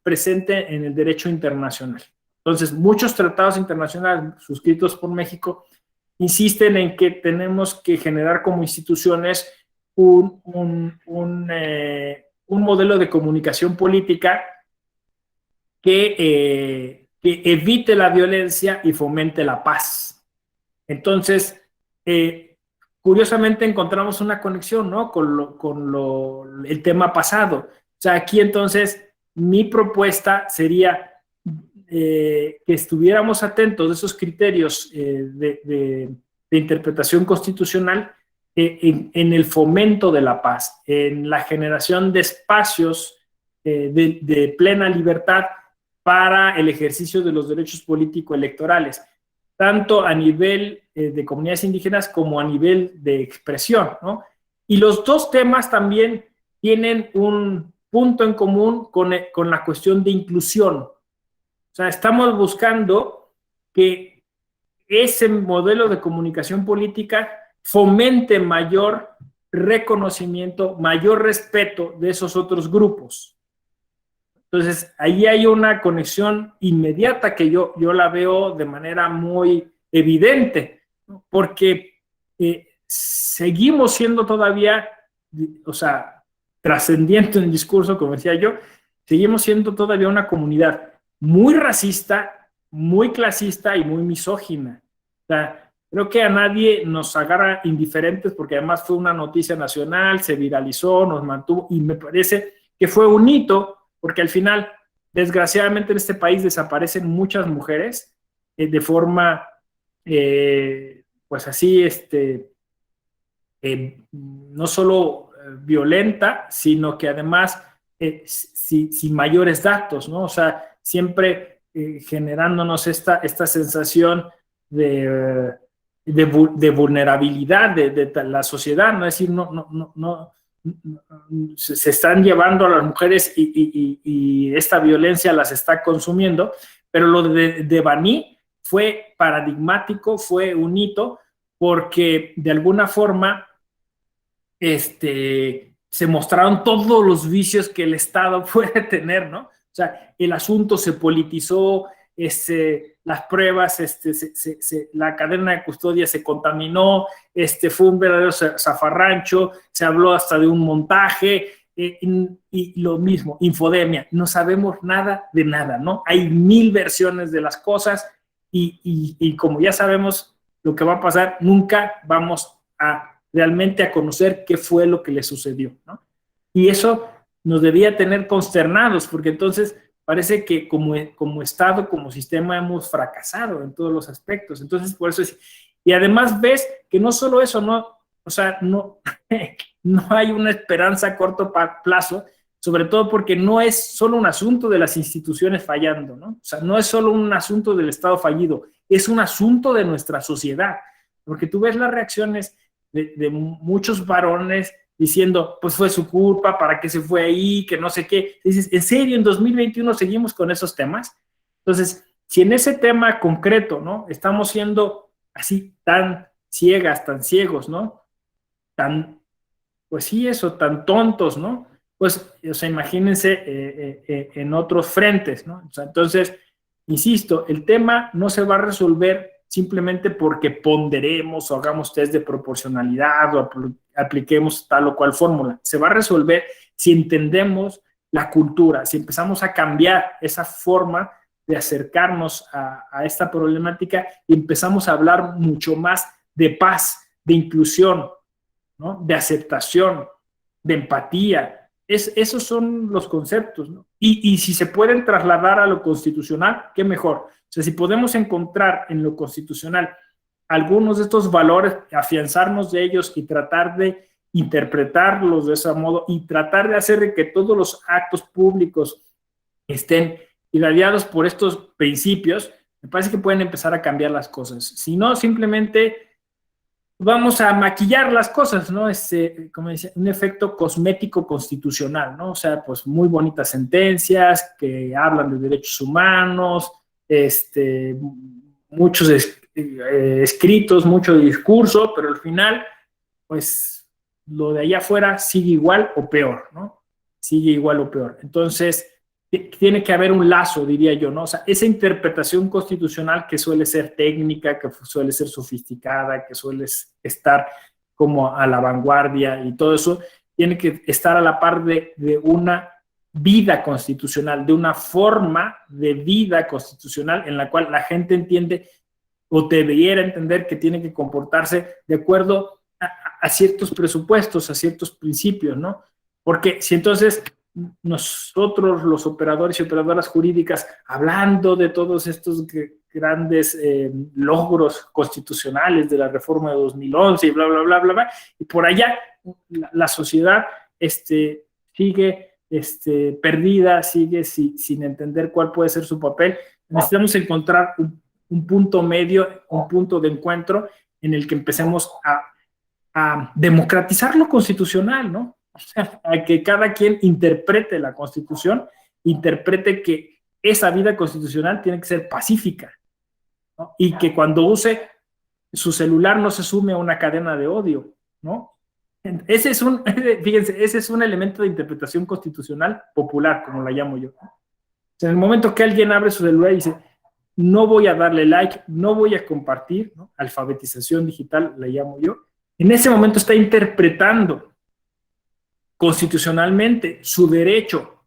presente en el derecho internacional. Entonces, muchos tratados internacionales suscritos por México insisten en que tenemos que generar como instituciones un modelo de comunicación política que evite la violencia y fomente la paz. Entonces, curiosamente encontramos una conexión, ¿no? con el tema pasado. O sea, aquí entonces mi propuesta sería que estuviéramos atentos a esos criterios de interpretación constitucional en el fomento de la paz, en la generación de espacios de plena libertad para el ejercicio de los derechos político-electorales, tanto a nivel de comunidades indígenas como a nivel de expresión, ¿no? Y los dos temas también tienen un punto en común con la cuestión de inclusión. O sea, estamos buscando que ese modelo de comunicación política fomente mayor reconocimiento, mayor respeto de esos otros grupos. Entonces, ahí hay una conexión inmediata que yo la veo de manera muy evidente, ¿no? Porque seguimos siendo todavía, o sea, trascendiente en el discurso, como decía yo, seguimos siendo todavía una comunidad muy racista, muy clasista y muy misógina. O sea, creo que a nadie nos agarra indiferentes porque además fue una noticia nacional, se viralizó, nos mantuvo y me parece que fue un hito porque al final, desgraciadamente en este país desaparecen muchas mujeres de forma, pues así, no solo violenta, sino que además sin mayores datos, ¿no? O sea, siempre generándonos esta sensación de vulnerabilidad de la sociedad, ¿no? Es decir, no se están llevando a las mujeres y esta violencia las está consumiendo, pero lo de Baní fue paradigmático, fue un hito, porque de alguna forma se mostraron todos los vicios que el Estado puede tener, ¿no? O sea, el asunto se politizó, las pruebas, la cadena de custodia se contaminó, fue un verdadero zafarrancho, se habló hasta de un montaje, y lo mismo, infodemia, no sabemos nada de nada, ¿no? Hay 1000 versiones de las cosas y como ya sabemos lo que va a pasar, nunca vamos a realmente a conocer qué fue lo que le sucedió, ¿no? Y eso nos debía tener consternados, porque entonces parece que como Estado, como sistema, hemos fracasado en todos los aspectos. Entonces, por eso es. Y además ves que no solo eso, no, o sea, no hay una esperanza a corto plazo, sobre todo porque no es solo un asunto de las instituciones fallando, ¿no? O sea, no es solo un asunto del Estado fallido, es un asunto de nuestra sociedad. Porque tú ves las reacciones de muchos varones diciendo, pues fue su culpa, ¿para qué se fue ahí? Que no sé qué. Dices, ¿en serio en 2021 seguimos con esos temas? Entonces, si en ese tema concreto, ¿no? Estamos siendo así tan ciegas, tan ciegos, ¿no? Tan, pues sí, eso, tan tontos, ¿no? Pues, o sea, imagínense en otros frentes, ¿no? O sea, entonces, insisto, el tema no se va a resolver simplemente porque ponderemos o hagamos test de proporcionalidad o apliquemos tal o cual fórmula. Se va a resolver si entendemos la cultura, si empezamos a cambiar esa forma de acercarnos a esta problemática y empezamos a hablar mucho más de paz, de inclusión, ¿no? De aceptación, de empatía. Esos son los conceptos, ¿no? Y si se pueden trasladar a lo constitucional, qué mejor. O sea, si podemos encontrar en lo constitucional algunos de estos valores, afianzarnos de ellos y tratar de interpretarlos de ese modo y tratar de hacer que todos los actos públicos estén irradiados por estos principios, me parece que pueden empezar a cambiar las cosas. Si no, simplemente vamos a maquillar las cosas, ¿no? Como decía, un efecto cosmético constitucional, ¿no? O sea, pues muy bonitas sentencias que hablan de derechos humanos, muchos escritos, mucho discurso, pero al final, pues, lo de allá afuera sigue igual o peor, ¿no? Sigue igual o peor. Entonces, tiene que haber un lazo, diría yo, ¿no? O sea, esa interpretación constitucional que suele ser técnica, que suele ser sofisticada, que suele estar como a la vanguardia y todo eso, tiene que estar a la par de una vida constitucional, de una forma de vida constitucional en la cual la gente entiende o debiera entender que tiene que comportarse de acuerdo a ciertos presupuestos, a ciertos principios, ¿no? Porque si entonces nosotros, los operadores y operadoras jurídicas, hablando de todos estos grandes logros constitucionales de la reforma de 2011 y bla, bla, bla, bla, bla, y por allá la sociedad sigue perdida, sigue sin entender cuál puede ser su papel. Necesitamos encontrar un punto medio, un punto de encuentro en el que empecemos a democratizar lo constitucional, ¿no? O sea, a que cada quien interprete la Constitución, interprete que esa vida constitucional tiene que ser pacífica, ¿no? Y que cuando use su celular no se sume a una cadena de odio, ¿no? Fíjense, ese es un elemento de interpretación constitucional popular, como la llamo yo. O sea, en el momento que alguien abre su celular y dice, no voy a darle like, no voy a compartir, ¿no? Alfabetización digital, la llamo yo, en ese momento está interpretando constitucionalmente su derecho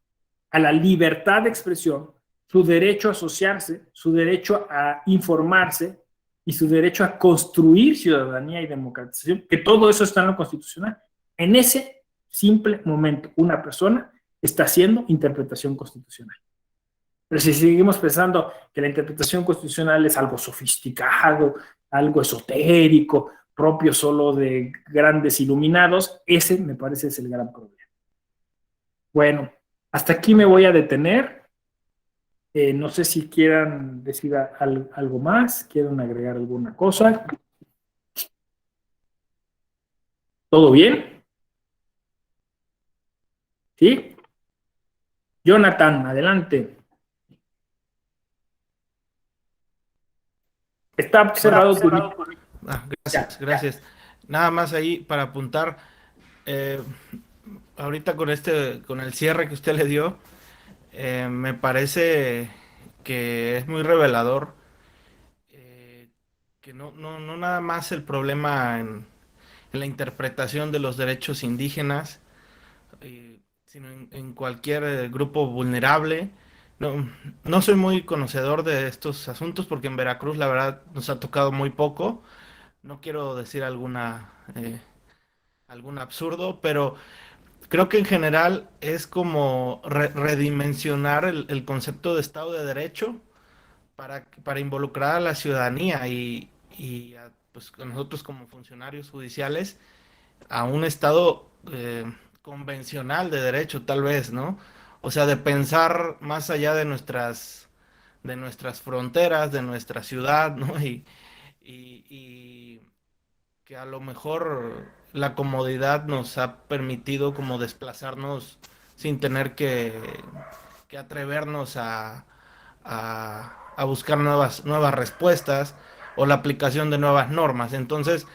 a la libertad de expresión, su derecho a asociarse, su derecho a informarse y su derecho a construir ciudadanía y democratización, que todo eso está en lo constitucional. En ese simple momento, una persona está haciendo interpretación constitucional. Pero si seguimos pensando que la interpretación constitucional es algo sofisticado, algo esotérico, propio solo de grandes iluminados, ese me parece es el gran problema. Bueno, hasta aquí me voy a detener. No sé si quieran decir algo más, quieren agregar alguna cosa. ¿Todo bien? ¿Sí? Jonathan, adelante. Está cerrado tu... Gracias, gracias. Nada más ahí para apuntar, ahorita con el cierre que usted le dio, me parece que es muy revelador, que no nada más el problema en la interpretación de los derechos indígenas, sino en cualquier grupo vulnerable. No soy muy conocedor de estos asuntos porque en Veracruz la verdad nos ha tocado muy poco. No quiero decir algún absurdo, pero creo que en general es como redimensionar el concepto de Estado de Derecho para involucrar a la ciudadanía pues, a nosotros como funcionarios judiciales a un Estado convencional de derecho, tal vez, ¿no? O sea, de pensar más allá de nuestras fronteras, de nuestra ciudad, ¿no? Y que a lo mejor la comodidad nos ha permitido como desplazarnos sin tener que atrevernos a buscar nuevas respuestas o la aplicación de nuevas normas. Entonces,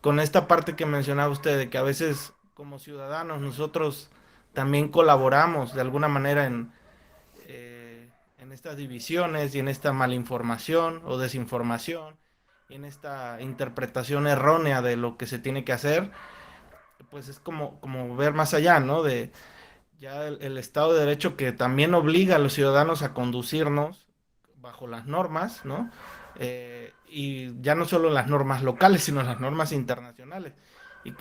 con esta parte que mencionaba usted, de que a veces como ciudadanos nosotros también colaboramos de alguna manera en estas divisiones y en esta malinformación o desinformación, y en esta interpretación errónea de lo que se tiene que hacer, pues es como ver más allá, ¿no? De ya el Estado de Derecho que también obliga a los ciudadanos a conducirnos bajo las normas, ¿no? Y ya no solo las normas locales, sino las normas internacionales.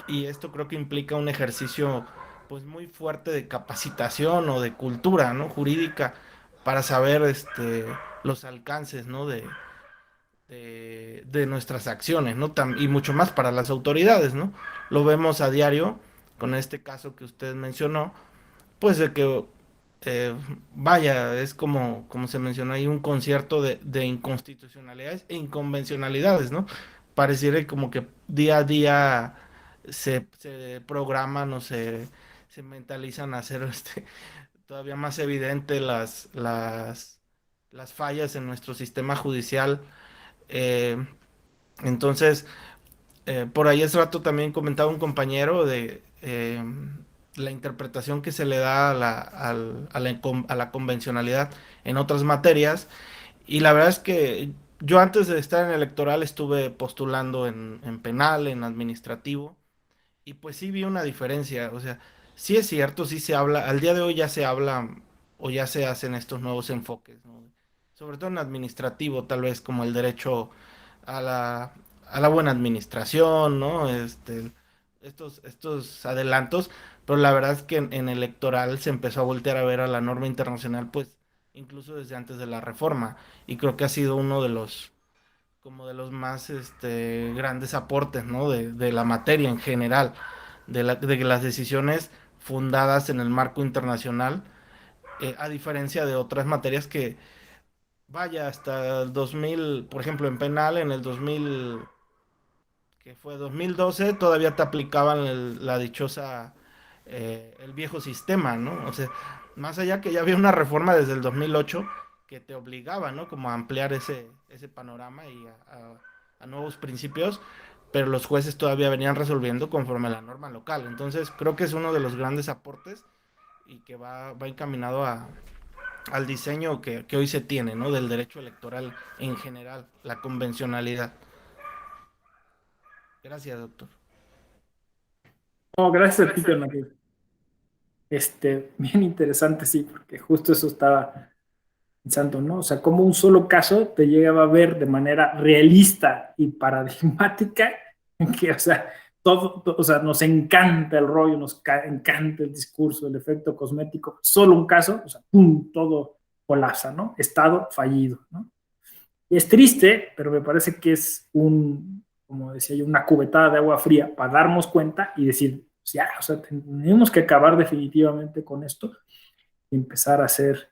Y esto creo que implica un ejercicio pues muy fuerte de capacitación o de cultura, ¿no? Jurídica para saber los alcances, ¿no? De nuestras acciones, ¿no? Y mucho más para las autoridades, ¿no? Lo vemos a diario con este caso que usted mencionó, pues de que, vaya, es como se mencionó ahí, un concierto de inconstitucionalidades e inconvencionalidades, ¿no? Pareciera como que día a día se programan o se mentalizan a hacer todavía más evidente las fallas en nuestro sistema judicial. eh, entonces, por ahí hace rato también comentaba un compañero de la interpretación que se le da a la convencionalidad en otras materias. Y la verdad es que yo antes de estar en electoral estuve postulando en penal, en administrativo, y pues sí vi una diferencia. O sea, sí es cierto, sí se habla, al día de hoy ya se habla o ya se hacen estos nuevos enfoques, ¿no? Sobre todo en administrativo, tal vez como el derecho a la buena administración, ¿no? Estos adelantos, pero la verdad es que en electoral se empezó a voltear a ver a la norma internacional, pues incluso desde antes de la reforma, y creo que ha sido uno de los como de los más grandes aportes, ¿no? De la materia en general, de que las decisiones fundadas en el marco internacional, a diferencia de otras materias que, vaya, hasta el 2000, por ejemplo, en penal, en el 2000, que fue 2012, todavía te aplicaban la dichosa, el viejo sistema, ¿no? O sea, más allá que ya había una reforma desde el 2008 que te obligaba, ¿no? Como a ampliar ese panorama y a nuevos principios, pero los jueces todavía venían resolviendo conforme a la norma local. Entonces, creo que es uno de los grandes aportes y que va encaminado al diseño que hoy se tiene, ¿no? Del derecho electoral en general, la convencionalidad. Gracias, doctor. No, gracias a ti, Jonathan. Bien interesante, sí, porque justo eso estaba pensando, ¿no? O sea, como un solo caso te llegaba a ver de manera realista y paradigmática, en que, o sea, o sea, nos encanta el rollo, encanta el discurso, el efecto cosmético, solo un caso, o sea, ¡pum!, todo colapsa, ¿no? Estado fallido, ¿no? Y es triste, pero me parece que es como decía yo, una cubetada de agua fría para darnos cuenta y decir, ya, o sea, tenemos que acabar definitivamente con esto y empezar a hacer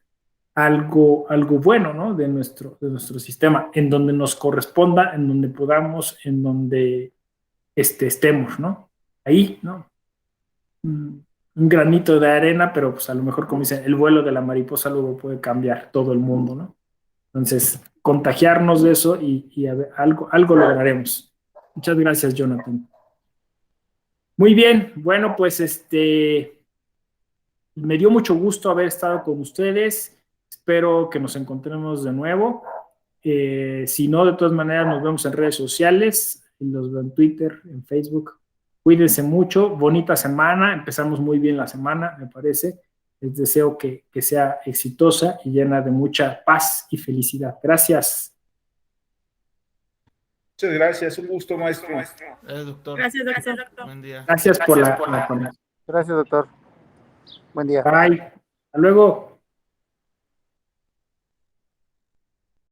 algo bueno, ¿no? De nuestro sistema, en donde nos corresponda, en donde podamos, en donde estemos, ¿no? Ahí, ¿no? Un granito de arena, pero pues a lo mejor, como dicen, el vuelo de la mariposa luego puede cambiar todo el mundo, ¿no? Entonces, contagiarnos de eso y a ver, algo lograremos. Muchas gracias, Jonathan. Muy bien, bueno, pues me dio mucho gusto haber estado con ustedes. Espero que nos encontremos de nuevo. Si no, de todas maneras, nos vemos en redes sociales, los veo en Twitter, en Facebook. Cuídense mucho, bonita semana. Empezamos muy bien la semana, me parece. Les deseo que sea exitosa y llena de mucha paz y felicidad. Gracias. Muchas gracias, un gusto, maestro. Doctor. Gracias, doctor. Buen día. Gracias por la conexión. Gracias, doctor. Buen día. Bye. Hasta luego.